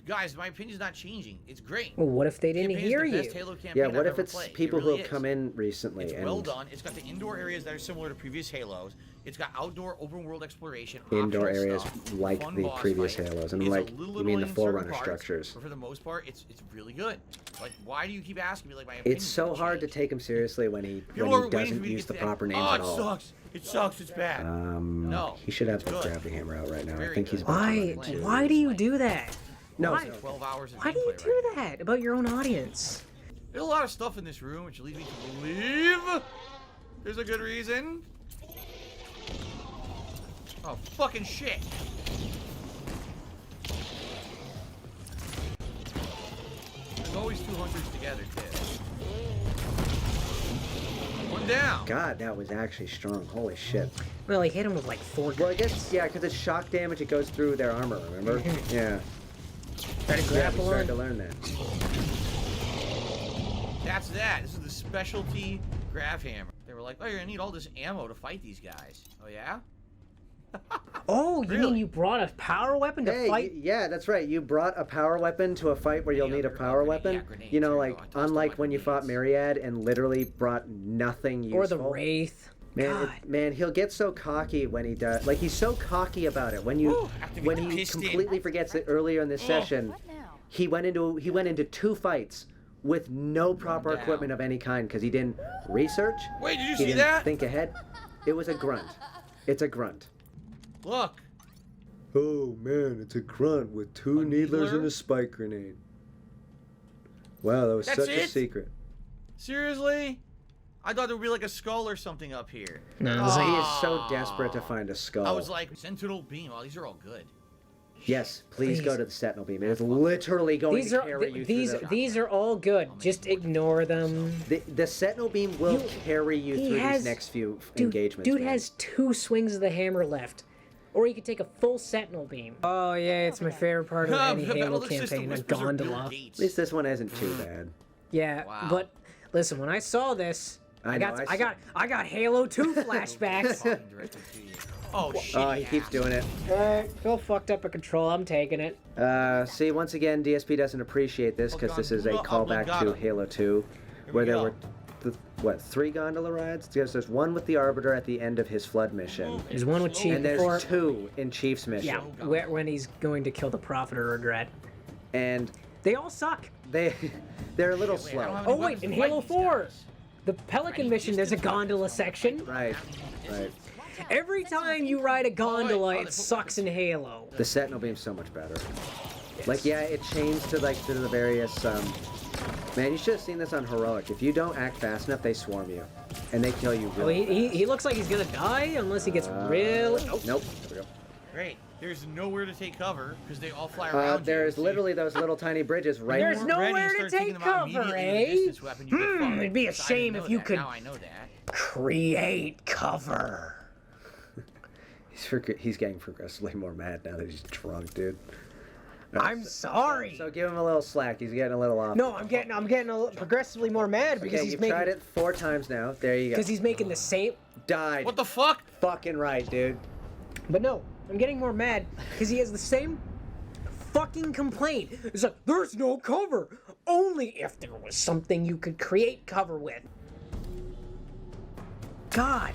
[SPEAKER 1] Guys, my opinion's not changing. It's great.
[SPEAKER 2] Well, what if they didn't
[SPEAKER 1] Campaign's
[SPEAKER 2] hear
[SPEAKER 1] the
[SPEAKER 2] you?
[SPEAKER 1] best Halo campaign
[SPEAKER 3] yeah.
[SPEAKER 1] I've
[SPEAKER 3] What if
[SPEAKER 1] ever
[SPEAKER 3] it's
[SPEAKER 1] played. It
[SPEAKER 3] people
[SPEAKER 1] really
[SPEAKER 3] who have
[SPEAKER 1] is.
[SPEAKER 3] come in recently
[SPEAKER 1] It's
[SPEAKER 3] and
[SPEAKER 1] well done. It's got the indoor areas that are similar to previous Halos. It's got outdoor open world exploration.
[SPEAKER 3] indoor
[SPEAKER 1] optional
[SPEAKER 3] areas
[SPEAKER 1] stuff,
[SPEAKER 3] like
[SPEAKER 1] fun
[SPEAKER 3] the
[SPEAKER 1] boss
[SPEAKER 3] previous
[SPEAKER 1] fights.
[SPEAKER 3] Halos? And
[SPEAKER 1] It's a
[SPEAKER 3] like,
[SPEAKER 1] little
[SPEAKER 3] you mean the
[SPEAKER 1] in certain
[SPEAKER 3] Forerunner
[SPEAKER 1] parts,
[SPEAKER 3] structures?
[SPEAKER 1] But for the most part, it's really good. Like, why do you keep asking me like my
[SPEAKER 3] It's
[SPEAKER 1] opinion's
[SPEAKER 3] so
[SPEAKER 1] gonna
[SPEAKER 3] hard to
[SPEAKER 1] change?
[SPEAKER 3] take him seriously when he
[SPEAKER 1] People are waiting for
[SPEAKER 3] doesn't
[SPEAKER 1] me to
[SPEAKER 3] use
[SPEAKER 1] get
[SPEAKER 3] the
[SPEAKER 1] to
[SPEAKER 3] proper names
[SPEAKER 1] oh,
[SPEAKER 3] at all.
[SPEAKER 1] it sucks. It sucks. It's bad. No,
[SPEAKER 3] He should have
[SPEAKER 1] it's
[SPEAKER 3] the
[SPEAKER 1] good.
[SPEAKER 3] gravity hammer out right now. I
[SPEAKER 1] Very
[SPEAKER 3] think he's
[SPEAKER 1] good.
[SPEAKER 3] about to
[SPEAKER 2] Why?
[SPEAKER 3] run into
[SPEAKER 2] Why do you do that?
[SPEAKER 3] No,
[SPEAKER 2] Why?
[SPEAKER 3] no.
[SPEAKER 1] 12 hours of
[SPEAKER 2] Why do you
[SPEAKER 1] gameplay
[SPEAKER 2] do
[SPEAKER 1] right
[SPEAKER 2] that about your own audience?
[SPEAKER 1] There's a lot of stuff in this room, which leads me to believe there's a good reason. Oh, fucking shit. There's always 2 hunters together, kid. One down.
[SPEAKER 3] God, that was actually strong. Holy shit.
[SPEAKER 2] Well, he hit him with like 4
[SPEAKER 3] Well, I
[SPEAKER 2] guns.
[SPEAKER 3] guess, yeah, because it's shock damage, it goes through their armor, remember? Yeah.
[SPEAKER 2] Try to
[SPEAKER 3] Yeah, we
[SPEAKER 2] grapple
[SPEAKER 3] started to
[SPEAKER 2] on.
[SPEAKER 3] learn that.
[SPEAKER 1] That's that. This is the specialty grav hammer. They were like, oh, you're gonna need all this ammo to fight these guys. Oh, yeah?
[SPEAKER 2] Oh, you mean
[SPEAKER 1] Really?
[SPEAKER 2] you brought a power weapon to
[SPEAKER 3] Hey,
[SPEAKER 2] fight?
[SPEAKER 3] yeah, that's right. You brought a power weapon to a fight where you'll need a power weapon. You know, like, unlike when you fought Myriad and literally brought nothing useful.
[SPEAKER 2] Or the Wraith?
[SPEAKER 3] Man,
[SPEAKER 2] God.
[SPEAKER 3] man, he'll get so cocky when he does. Like, he's so cocky about it. When you, when he
[SPEAKER 1] pissed in.
[SPEAKER 3] completely forgets that earlier in this session,
[SPEAKER 4] What now?
[SPEAKER 3] he went into 2 fights with no proper
[SPEAKER 1] down.
[SPEAKER 3] equipment of any kind because he didn't research.
[SPEAKER 1] Wait, did you
[SPEAKER 3] He
[SPEAKER 1] see
[SPEAKER 3] didn't
[SPEAKER 1] that?
[SPEAKER 3] think ahead. It was a grunt. It's a grunt.
[SPEAKER 1] Look.
[SPEAKER 3] Oh man, it's a grunt with 2
[SPEAKER 1] A
[SPEAKER 3] needlers and
[SPEAKER 1] needler?
[SPEAKER 3] a spike grenade. Wow, that was
[SPEAKER 1] That's
[SPEAKER 3] such a
[SPEAKER 1] it?
[SPEAKER 3] secret.
[SPEAKER 1] Seriously? I thought there would be like a skull or something up here.
[SPEAKER 2] No,
[SPEAKER 3] He
[SPEAKER 2] it's like,
[SPEAKER 3] is so desperate to find a skull.
[SPEAKER 1] I was like, Sentinel Beam. Oh, these are all good.
[SPEAKER 3] yes, please go
[SPEAKER 2] Please.
[SPEAKER 3] to the Sentinel Beam. It is literally going
[SPEAKER 2] these
[SPEAKER 3] to
[SPEAKER 2] are
[SPEAKER 3] carry you
[SPEAKER 2] these
[SPEAKER 3] through the...
[SPEAKER 2] these are all good. Just ignore them.
[SPEAKER 3] The Sentinel Beam will carry you
[SPEAKER 2] he
[SPEAKER 3] through
[SPEAKER 2] has-
[SPEAKER 3] these next few
[SPEAKER 2] Dude,
[SPEAKER 3] engagements.
[SPEAKER 2] dude
[SPEAKER 3] man.
[SPEAKER 2] has 2 swings of the hammer left. Or he could take a full Sentinel Beam. Oh yeah, it's my favorite part of any
[SPEAKER 1] The
[SPEAKER 2] Halo
[SPEAKER 1] Battlefield system
[SPEAKER 2] campaign, a
[SPEAKER 1] whispers are Bill
[SPEAKER 2] gondola.
[SPEAKER 1] Gates.
[SPEAKER 3] At least this one isn't too bad.
[SPEAKER 2] Yeah,
[SPEAKER 1] Wow.
[SPEAKER 2] but listen, when I saw this,
[SPEAKER 3] I know, I
[SPEAKER 2] I got Halo 2 flashbacks.
[SPEAKER 1] Fucking directed to you. Oh, shit.
[SPEAKER 3] Oh, he keeps doing it.
[SPEAKER 2] Phil fucked up a control. I'm taking it.
[SPEAKER 3] See, once again, DSP doesn't appreciate this because this is a callback to Halo 2, where there were, 3 gondola rides? Because there's one with the Arbiter at the end of his Flood mission,
[SPEAKER 2] There's one with Chief
[SPEAKER 3] and there's
[SPEAKER 2] before.
[SPEAKER 3] 2 in Chief's mission.
[SPEAKER 2] Yeah, when he's going to kill the Prophet of Regret.
[SPEAKER 3] And
[SPEAKER 2] They all suck.
[SPEAKER 3] they're a little
[SPEAKER 1] I don't
[SPEAKER 3] slow.
[SPEAKER 1] have
[SPEAKER 2] Oh
[SPEAKER 1] any
[SPEAKER 2] wait,
[SPEAKER 1] weapons
[SPEAKER 2] in
[SPEAKER 1] to fight
[SPEAKER 2] Halo
[SPEAKER 1] these
[SPEAKER 2] 4,
[SPEAKER 1] guys.
[SPEAKER 2] the Pelican mission, there's a gondola section.
[SPEAKER 3] Right, right.
[SPEAKER 2] Every time you ride a gondola, it sucks in Halo.
[SPEAKER 3] The Sentinel Beam's so much better. Like, yeah, it changed to like to the various. Man, you should have seen this on Heroic. If you don't act fast enough, they swarm you, and they kill you.
[SPEAKER 2] Oh,
[SPEAKER 3] Really
[SPEAKER 2] he looks like he's gonna die unless he gets really. Oh,
[SPEAKER 3] Nope. There we go.
[SPEAKER 1] Great. There's nowhere to take cover because they all fly around. you.
[SPEAKER 3] There's
[SPEAKER 1] So
[SPEAKER 3] literally those little tiny bridges right.
[SPEAKER 2] There's
[SPEAKER 1] you
[SPEAKER 2] no-
[SPEAKER 1] weren't ready,
[SPEAKER 2] nowhere to
[SPEAKER 1] start taking
[SPEAKER 2] take
[SPEAKER 1] them out
[SPEAKER 2] cover,
[SPEAKER 1] immediately with a
[SPEAKER 2] eh?
[SPEAKER 1] distance weapon, you get fucked.
[SPEAKER 2] it'd be a
[SPEAKER 1] So I didn't
[SPEAKER 2] shame
[SPEAKER 1] know
[SPEAKER 2] if you
[SPEAKER 1] that.
[SPEAKER 2] could-
[SPEAKER 1] Now I know that.
[SPEAKER 2] create cover.
[SPEAKER 3] He's getting progressively more mad now that he's drunk, dude.
[SPEAKER 2] I'm sorry.
[SPEAKER 3] So give him a little slack. He's getting a little off.
[SPEAKER 2] No, I'm getting progressively more mad because
[SPEAKER 3] Okay,
[SPEAKER 2] he's
[SPEAKER 3] you've
[SPEAKER 2] making
[SPEAKER 3] tried it 4 times now. There you go.
[SPEAKER 2] because he's making the same.
[SPEAKER 3] Died.
[SPEAKER 1] What the fuck?
[SPEAKER 3] Fucking right, dude.
[SPEAKER 2] But no, I'm getting more mad because he has the same fucking complaint. It's like, there's no cover. Only if there was something you could create cover with. God,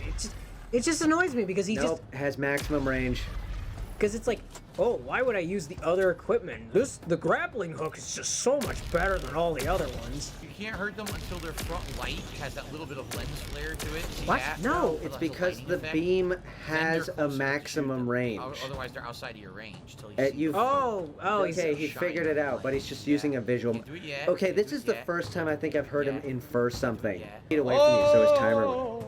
[SPEAKER 2] it just annoys me because he
[SPEAKER 3] Nope. Has maximum range.
[SPEAKER 2] because it's like, oh, why would I use the other equipment? The grappling hook is just so much better than all the other ones.
[SPEAKER 1] You can't hurt them until their front light has that little bit of lens flare to it. See
[SPEAKER 2] What?
[SPEAKER 1] that?
[SPEAKER 2] No,
[SPEAKER 3] It's
[SPEAKER 1] The
[SPEAKER 3] because
[SPEAKER 1] lighting
[SPEAKER 3] the
[SPEAKER 1] effect?
[SPEAKER 3] beam
[SPEAKER 1] Then
[SPEAKER 3] has
[SPEAKER 1] they're
[SPEAKER 3] a
[SPEAKER 1] closer to shoot
[SPEAKER 3] maximum
[SPEAKER 1] them.
[SPEAKER 3] range.
[SPEAKER 1] Otherwise, they're outside of your range. Till you see
[SPEAKER 3] You've
[SPEAKER 1] them.
[SPEAKER 2] Oh,
[SPEAKER 3] okay, he
[SPEAKER 1] shine
[SPEAKER 3] figured it out, but he's just using a visual.
[SPEAKER 1] Can't do it yet.
[SPEAKER 3] Okay,
[SPEAKER 1] Can't
[SPEAKER 3] this
[SPEAKER 1] do
[SPEAKER 3] is
[SPEAKER 1] it
[SPEAKER 3] the
[SPEAKER 1] yet.
[SPEAKER 3] first time I think I've heard him
[SPEAKER 1] Yeah.
[SPEAKER 3] infer something.
[SPEAKER 1] Yeah.
[SPEAKER 3] Get away from you, so his timer went.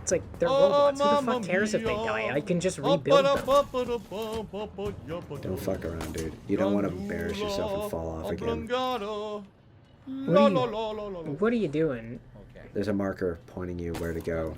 [SPEAKER 2] It's like they're robots. Who the fuck cares if they die? I can just rebuild them.
[SPEAKER 3] Don't fuck around, dude. You don't want to embarrass yourself and fall off again.
[SPEAKER 2] What are you doing?
[SPEAKER 1] Okay.
[SPEAKER 3] There's a marker pointing you where to go.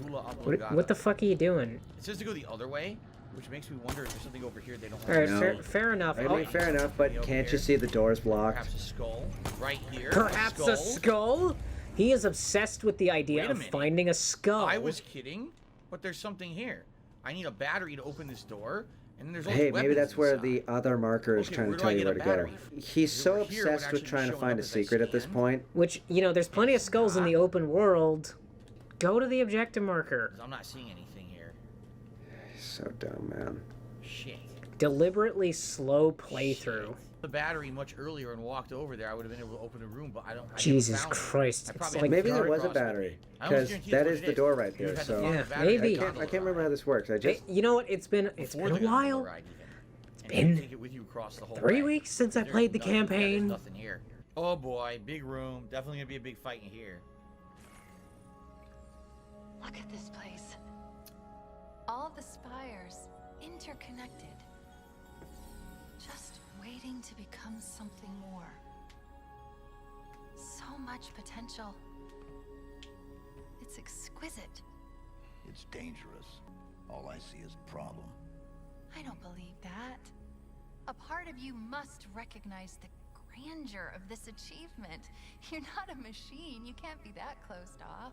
[SPEAKER 2] What the fuck are you doing?
[SPEAKER 1] It says to go the other way, which makes me wonder if there's something over here they don't
[SPEAKER 2] All right,
[SPEAKER 1] want.
[SPEAKER 3] No.
[SPEAKER 2] fair enough.
[SPEAKER 3] I mean, fair enough, but
[SPEAKER 1] Over
[SPEAKER 3] can't
[SPEAKER 1] here.
[SPEAKER 3] you see the door's blocked?
[SPEAKER 1] Perhaps a skull right here.
[SPEAKER 2] Perhaps a skull? He is obsessed with the idea
[SPEAKER 1] Wait a
[SPEAKER 2] of
[SPEAKER 1] minute.
[SPEAKER 2] finding a skull.
[SPEAKER 1] I was kidding, but there's something here. I need a battery to open this door, and then there's all
[SPEAKER 3] Hey,
[SPEAKER 1] these
[SPEAKER 3] maybe
[SPEAKER 1] weapons
[SPEAKER 3] that's where
[SPEAKER 1] inside.
[SPEAKER 3] the other marker is
[SPEAKER 1] Okay,
[SPEAKER 3] trying
[SPEAKER 1] where
[SPEAKER 3] to
[SPEAKER 1] do I
[SPEAKER 3] tell you
[SPEAKER 1] get
[SPEAKER 3] where
[SPEAKER 1] a
[SPEAKER 3] to go.
[SPEAKER 1] battery?
[SPEAKER 3] He's so
[SPEAKER 1] Over here would
[SPEAKER 3] obsessed with
[SPEAKER 1] actually
[SPEAKER 3] trying to
[SPEAKER 1] show
[SPEAKER 3] find
[SPEAKER 1] up
[SPEAKER 3] a
[SPEAKER 1] as I
[SPEAKER 3] secret at this
[SPEAKER 1] scan.
[SPEAKER 3] point.
[SPEAKER 2] Which, there's plenty of skulls in the open world. Go to the objective marker.
[SPEAKER 1] 'Cause I'm not seeing anything here.
[SPEAKER 3] So dumb, man.
[SPEAKER 1] Shit.
[SPEAKER 2] Deliberately slow playthrough.
[SPEAKER 1] The battery much earlier and walked over there, I would have been able to open the room, but I don't. I never
[SPEAKER 2] Jesus
[SPEAKER 1] found it.
[SPEAKER 2] Christ,
[SPEAKER 1] I
[SPEAKER 2] it's
[SPEAKER 1] probably
[SPEAKER 2] like-
[SPEAKER 1] had
[SPEAKER 3] Maybe
[SPEAKER 1] the
[SPEAKER 3] there
[SPEAKER 1] car
[SPEAKER 3] was a
[SPEAKER 1] across with
[SPEAKER 3] battery,
[SPEAKER 1] me. I almost
[SPEAKER 3] because
[SPEAKER 1] guarantee
[SPEAKER 3] that
[SPEAKER 1] that's
[SPEAKER 3] is
[SPEAKER 1] what
[SPEAKER 3] the
[SPEAKER 1] it
[SPEAKER 3] door
[SPEAKER 1] is.
[SPEAKER 3] right
[SPEAKER 1] You
[SPEAKER 3] there.
[SPEAKER 1] had to
[SPEAKER 3] So
[SPEAKER 1] find
[SPEAKER 2] Yeah,
[SPEAKER 1] the battery
[SPEAKER 2] maybe.
[SPEAKER 1] at the
[SPEAKER 3] I can't remember how this works. I
[SPEAKER 2] Hey,
[SPEAKER 3] just
[SPEAKER 2] you know what? It's been
[SPEAKER 1] Before
[SPEAKER 2] a
[SPEAKER 1] the gondola
[SPEAKER 2] while.
[SPEAKER 1] ride, even. And
[SPEAKER 2] been
[SPEAKER 1] you take it with you across the whole
[SPEAKER 2] 3
[SPEAKER 1] way.
[SPEAKER 2] weeks since I
[SPEAKER 1] There's
[SPEAKER 2] played the
[SPEAKER 1] nothing- yeah, there's
[SPEAKER 2] campaign.
[SPEAKER 1] nothing here. Oh boy, big room. Definitely gonna be a big fight in here.
[SPEAKER 4] Look at this place. All the spires interconnected. Just waiting to become something more. So much potential. It's exquisite.
[SPEAKER 5] It's dangerous. All I see is problem.
[SPEAKER 4] I don't believe that. A part of you must recognize the grandeur of this achievement. You're not a machine. You can't be that closed off.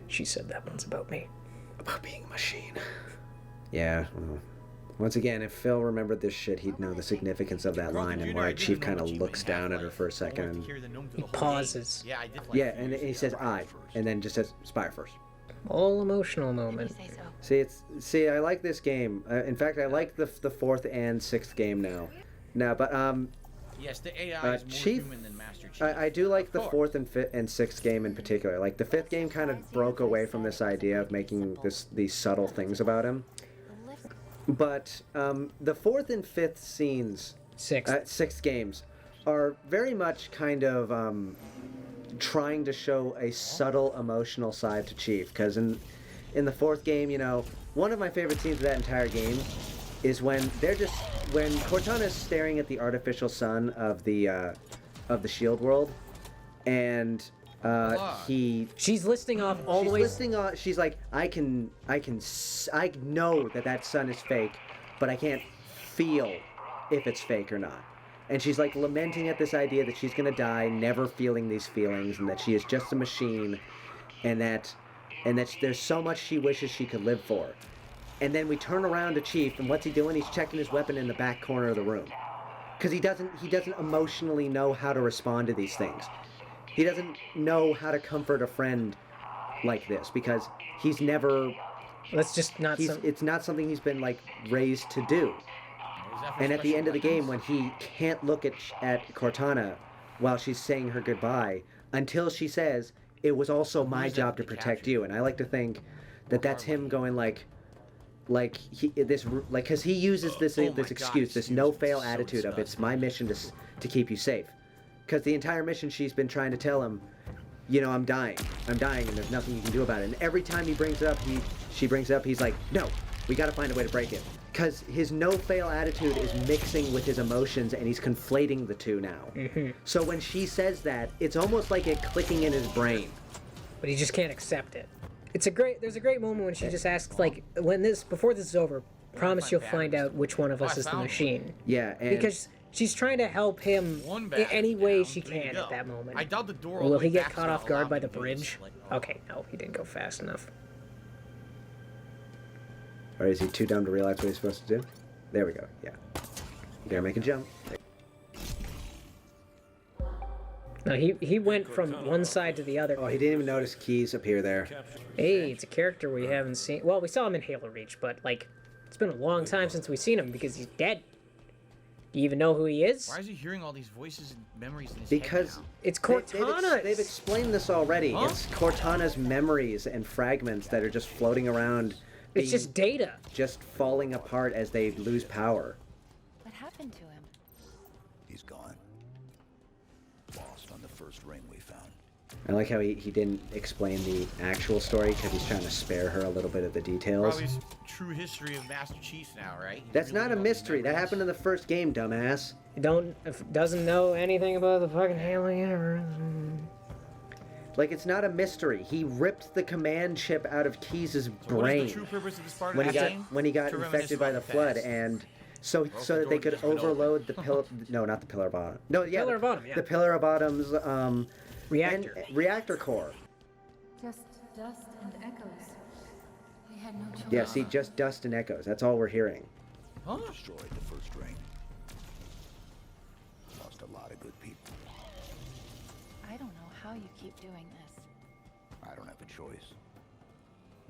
[SPEAKER 2] She said that once about me.
[SPEAKER 3] About being a machine. Yeah. Well, once again, if Phil remembered this shit, he'd know the significance of that line and why Chief kind of looks down at her for a second. And
[SPEAKER 1] He
[SPEAKER 2] pauses.
[SPEAKER 1] Yeah, I did.
[SPEAKER 3] yeah, and he says "I," and then just says "Spire first."
[SPEAKER 2] All emotional
[SPEAKER 4] If
[SPEAKER 2] moment.
[SPEAKER 4] you say so.
[SPEAKER 3] I like this game. In fact, I like the fourth and sixth game now. But
[SPEAKER 1] Yes, the AI is more
[SPEAKER 3] Chief,
[SPEAKER 1] human than Master Chief.
[SPEAKER 3] I do like the
[SPEAKER 1] Of
[SPEAKER 3] fourth and fifth and sixth game in particular. Like the fifth game kind of broke away from this idea of making these subtle things about him.
[SPEAKER 4] The lift.
[SPEAKER 3] But the fourth and fifth scenes, sixth games, are very much kind of trying to show a subtle emotional side to Chief. Because in the fourth game, one of my favorite scenes of that entire game is when Cortana's staring at the artificial sun of the Shield world, and
[SPEAKER 2] She's listing off all the ways.
[SPEAKER 3] She's like, I know that sun is fake, but I can't feel if it's fake or not. And she's like lamenting at this idea that she's gonna die, never feeling these feelings, and that she is just a machine, and that there's so much she wishes she could live for. And then we turn around to Chief, and what's he doing? He's checking his weapon in the back corner of the room, because he doesn't emotionally know how to respond to these things. He doesn't know how to comfort a friend like this, because he's never.
[SPEAKER 2] Let's just not.
[SPEAKER 3] It's not something he's been like raised to do. And at the end of the game, when he can't look at Cortana while she's saying her goodbye, until she says, "It was also my job to protect you," and I like to think that that's him going because he uses this excuse, this no-fail attitude of "it's my mission to keep you safe." Because the entire mission she's been trying to tell him, I'm dying, and there's nothing you can do about it. And every time she brings it up, he's like, "No, we got to find a way to break it." Because his no-fail attitude is mixing with his emotions, and he's conflating the two now.
[SPEAKER 2] Mm-hmm.
[SPEAKER 3] So when she says that, it's almost like it clicking in his brain.
[SPEAKER 2] But he just can't accept it. There's a great moment when she just asks, like, before this is over, promise you'll find out which one of us is the machine.
[SPEAKER 3] Yeah, and
[SPEAKER 2] because she's trying to help him in any way she can at that moment.
[SPEAKER 1] I doubt the door.
[SPEAKER 2] Will he get caught off guard by the bridge? Okay, no, he didn't go fast enough.
[SPEAKER 3] Or is he too dumb to realize what he's supposed to do? There we go, yeah. You gotta make a jump.
[SPEAKER 2] No, he went from one side to the other.
[SPEAKER 3] Oh, he didn't even notice keys appear there.
[SPEAKER 2] Hey, it's a character we haven't seen. Well, we saw him in Halo Reach, but, like, it's been a long time since we've seen him because he's dead. Do you even know who he is?
[SPEAKER 1] Why is he hearing all these voices and memories in his
[SPEAKER 3] Because
[SPEAKER 1] head now?
[SPEAKER 2] It's Cortana.
[SPEAKER 3] They've explained this already.
[SPEAKER 1] Huh?
[SPEAKER 3] It's Cortana's memories and fragments that are just floating around.
[SPEAKER 2] It's just data.
[SPEAKER 3] Just falling apart as they lose power.
[SPEAKER 4] What happened to him?
[SPEAKER 5] He's gone. Lost on the first ring we found.
[SPEAKER 3] I like how he didn't explain the actual story because he's trying to spare her a little bit of the details.
[SPEAKER 1] Probably true history of Master Chief now, right?
[SPEAKER 3] That's not a mystery. That happened in the first game, dumbass.
[SPEAKER 2] Doesn't know anything about the fucking Halo universe.
[SPEAKER 3] Like, it's not a mystery. He ripped the command chip out of Keyes' brain
[SPEAKER 1] What is the true purpose of this part
[SPEAKER 3] when
[SPEAKER 1] of
[SPEAKER 3] he
[SPEAKER 1] the
[SPEAKER 3] got
[SPEAKER 1] game?
[SPEAKER 3] when he got
[SPEAKER 1] To reminisce
[SPEAKER 3] infected by the
[SPEAKER 1] about the
[SPEAKER 3] flood,
[SPEAKER 1] past.
[SPEAKER 3] and so that they could overload the pillar. No, not the pillar of bottom. No, yeah,
[SPEAKER 2] Pillar of Autumn, yeah.
[SPEAKER 3] the pillar of bottom's reactor core.
[SPEAKER 4] Just dust and echoes. We had no choice.
[SPEAKER 3] Yeah, see, just dust and echoes. That's all we're hearing.
[SPEAKER 1] Huh?
[SPEAKER 5] Destroyed the first ring. Lost a lot of good people.
[SPEAKER 4] I don't know how you keep doing this.
[SPEAKER 5] I don't have a choice.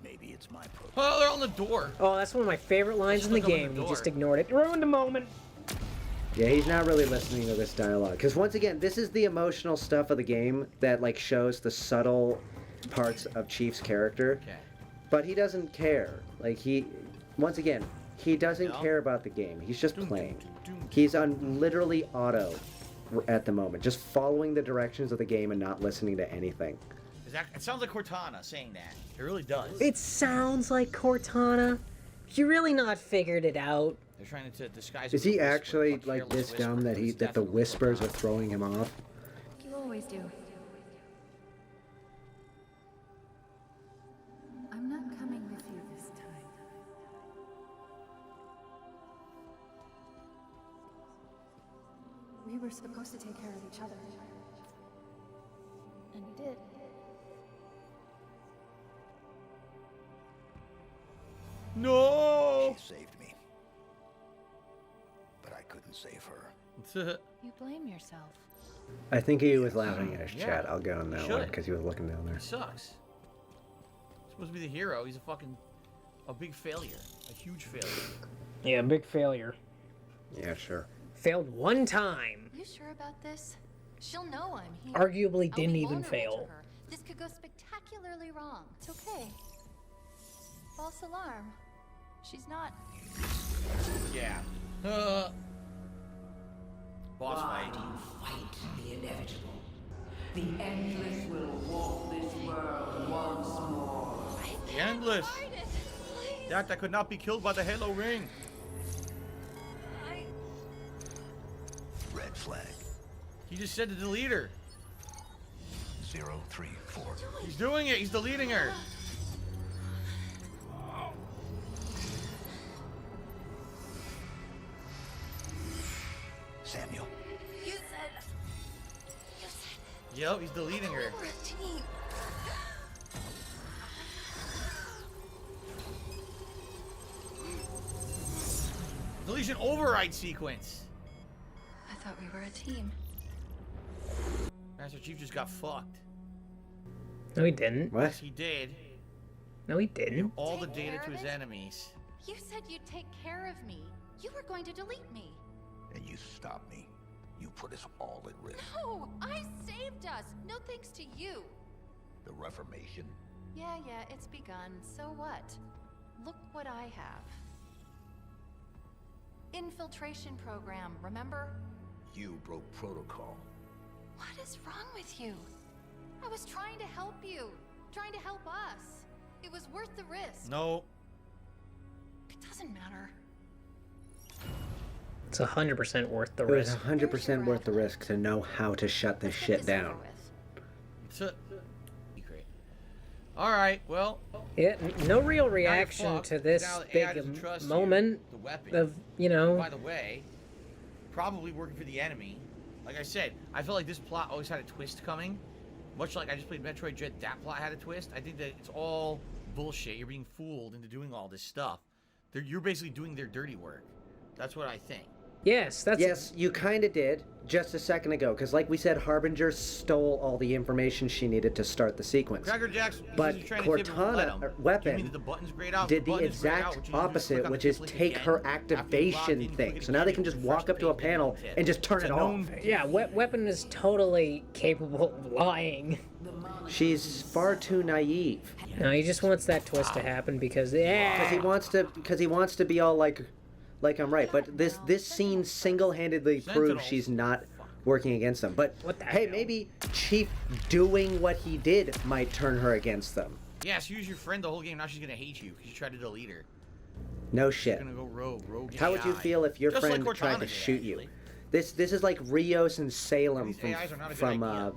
[SPEAKER 5] Maybe it's my program.
[SPEAKER 1] Oh, they're on the door.
[SPEAKER 2] Oh, that's one of my favorite lines in the
[SPEAKER 1] Just look
[SPEAKER 2] game.
[SPEAKER 1] on the
[SPEAKER 2] He just
[SPEAKER 1] door.
[SPEAKER 2] ignored it. Ruined a moment.
[SPEAKER 3] Yeah, he's not really listening to this dialogue. Because once again, this is the emotional stuff of the game that, like, shows the subtle parts of Chief's character.
[SPEAKER 1] Okay.
[SPEAKER 3] But he doesn't care. Like, once again, he doesn't
[SPEAKER 1] No.
[SPEAKER 3] care about the game. He's just
[SPEAKER 1] Doom,
[SPEAKER 3] playing.
[SPEAKER 1] doom, doom, doom.
[SPEAKER 3] He's on literally auto at the moment. Just following the directions of the game and not listening to anything.
[SPEAKER 1] It sounds like Cortana saying that. It really does.
[SPEAKER 2] It sounds like Cortana. You really not figured it out.
[SPEAKER 1] They're trying to disguise.
[SPEAKER 3] Is he actually like this dumb that the whispers are throwing him off?
[SPEAKER 4] You always do. I'm not coming with you this time. We were supposed to take care of each other. And we did.
[SPEAKER 1] No.
[SPEAKER 5] She saved me. But I couldn't save her.
[SPEAKER 4] You blame yourself.
[SPEAKER 3] I think he was laughing at his
[SPEAKER 1] Yeah,
[SPEAKER 3] chat. I'll go on
[SPEAKER 1] he
[SPEAKER 3] that
[SPEAKER 1] should.
[SPEAKER 3] one because he was looking down there.
[SPEAKER 1] He sucks. He's supposed to be the hero. He's a big failure. A huge failure.
[SPEAKER 2] Yeah, big failure.
[SPEAKER 3] Yeah, sure.
[SPEAKER 2] Failed one time.
[SPEAKER 4] You sure about this? She'll know I'm here.
[SPEAKER 2] Arguably
[SPEAKER 4] I'll
[SPEAKER 2] didn't
[SPEAKER 4] be
[SPEAKER 2] even
[SPEAKER 4] vulnerable
[SPEAKER 2] fail.
[SPEAKER 4] to her. This could go spectacularly wrong. It's okay. False alarm. She's not.
[SPEAKER 1] Yeah. Boss fight.
[SPEAKER 8] Fight the inevitable. The endless will walk this world once more.
[SPEAKER 1] The endless.
[SPEAKER 4] Fight it, please.
[SPEAKER 1] That could not be killed by the Halo ring.
[SPEAKER 5] Red flag.
[SPEAKER 1] He just said to delete her.
[SPEAKER 5] 034.
[SPEAKER 1] He's doing it. He's deleting her.
[SPEAKER 5] Samuel.
[SPEAKER 4] You said.
[SPEAKER 1] Yep, he's deleting her.
[SPEAKER 4] We're a team.
[SPEAKER 1] Deletion override sequence.
[SPEAKER 4] I thought we were a team.
[SPEAKER 1] Master Chief just got fucked.
[SPEAKER 2] No, he didn't.
[SPEAKER 3] What?
[SPEAKER 1] Yes, he did.
[SPEAKER 2] No, he didn't.
[SPEAKER 1] All the
[SPEAKER 4] Take
[SPEAKER 1] data
[SPEAKER 4] care
[SPEAKER 1] to
[SPEAKER 4] of
[SPEAKER 1] his
[SPEAKER 4] it?
[SPEAKER 1] enemies.
[SPEAKER 4] You said you'd take care of me. You were going to delete me.
[SPEAKER 5] And you stopped me. You put us all at risk.
[SPEAKER 4] No, I saved us. No thanks to you.
[SPEAKER 5] The Reformation.
[SPEAKER 4] Yeah, it's begun. So what? Look what I have. Infiltration program, remember?
[SPEAKER 5] You broke protocol.
[SPEAKER 4] What is wrong with you? I was trying to help you. Trying to help us. It was worth the risk.
[SPEAKER 1] No.
[SPEAKER 4] It doesn't matter.
[SPEAKER 2] It's 100% worth the
[SPEAKER 3] It was
[SPEAKER 2] risk.
[SPEAKER 3] 100% worth the risk to know how to shut this
[SPEAKER 4] Let's get
[SPEAKER 3] shit
[SPEAKER 4] this over
[SPEAKER 3] down.
[SPEAKER 4] with.
[SPEAKER 1] It's a secret. All right. Well.
[SPEAKER 2] Yeah, no real
[SPEAKER 1] now you're
[SPEAKER 2] reaction
[SPEAKER 1] fucked.
[SPEAKER 2] to this
[SPEAKER 1] Now the
[SPEAKER 2] big
[SPEAKER 1] AI doesn't trust you.
[SPEAKER 2] moment
[SPEAKER 1] The weapon.
[SPEAKER 2] of, you know,
[SPEAKER 1] By the way, probably working for the enemy. Like I said, I felt like this plot always had a twist coming. Much like I just played Metroid Dread, that plot had a twist. I think that it's all bullshit. You're being fooled into doing all this stuff. You're basically doing their dirty work. That's what I think.
[SPEAKER 2] yes, that's
[SPEAKER 3] Yes, you kind of did just a second ago, because like we said, Harbinger stole all the information she needed to start the sequence.
[SPEAKER 1] Cracker Jack's
[SPEAKER 3] But
[SPEAKER 1] he's trying to tip him, let him.
[SPEAKER 3] Cortana,
[SPEAKER 1] Do you mean
[SPEAKER 3] weapon,
[SPEAKER 1] that the buttons grayed out?
[SPEAKER 3] did the
[SPEAKER 1] buttons grayed out,
[SPEAKER 3] exact
[SPEAKER 1] which means you just click
[SPEAKER 3] opposite,
[SPEAKER 1] on
[SPEAKER 3] which
[SPEAKER 1] the
[SPEAKER 3] is
[SPEAKER 1] link
[SPEAKER 3] take
[SPEAKER 1] again
[SPEAKER 3] her
[SPEAKER 1] after you logged
[SPEAKER 3] activation
[SPEAKER 1] in, you
[SPEAKER 3] thing.
[SPEAKER 1] click
[SPEAKER 3] So now they can
[SPEAKER 1] again,
[SPEAKER 3] just
[SPEAKER 1] refresh
[SPEAKER 3] walk
[SPEAKER 1] the
[SPEAKER 3] up to a
[SPEAKER 1] page,
[SPEAKER 3] panel
[SPEAKER 1] that's it.
[SPEAKER 3] and just turn
[SPEAKER 1] It's
[SPEAKER 3] it
[SPEAKER 1] a
[SPEAKER 3] off.
[SPEAKER 1] known thing.
[SPEAKER 2] yeah. Weapon is totally capable of lying.
[SPEAKER 3] She's far too naive.
[SPEAKER 2] No, he just wants that twist to happen because
[SPEAKER 3] Because he wants to be all like I'm right. But this scene single-handedly proves
[SPEAKER 1] Sentinels.
[SPEAKER 3] she's not working against them. But
[SPEAKER 2] What the
[SPEAKER 3] hey,
[SPEAKER 2] hell?
[SPEAKER 3] maybe Chief doing what he did might turn her against them.
[SPEAKER 1] Yeah, she was your friend the whole game. Now she's gonna hate you because you tried to delete her.
[SPEAKER 3] No
[SPEAKER 1] She's
[SPEAKER 3] shit.
[SPEAKER 1] gonna go rogue.
[SPEAKER 3] How would you
[SPEAKER 1] AI.
[SPEAKER 3] feel if your
[SPEAKER 1] Just
[SPEAKER 3] friend
[SPEAKER 1] like
[SPEAKER 3] tried
[SPEAKER 1] Cortana
[SPEAKER 3] to
[SPEAKER 1] did,
[SPEAKER 3] shoot you?
[SPEAKER 1] actually.
[SPEAKER 3] This is like Rios and Salem
[SPEAKER 1] These AIs are not a good
[SPEAKER 3] from
[SPEAKER 1] idea.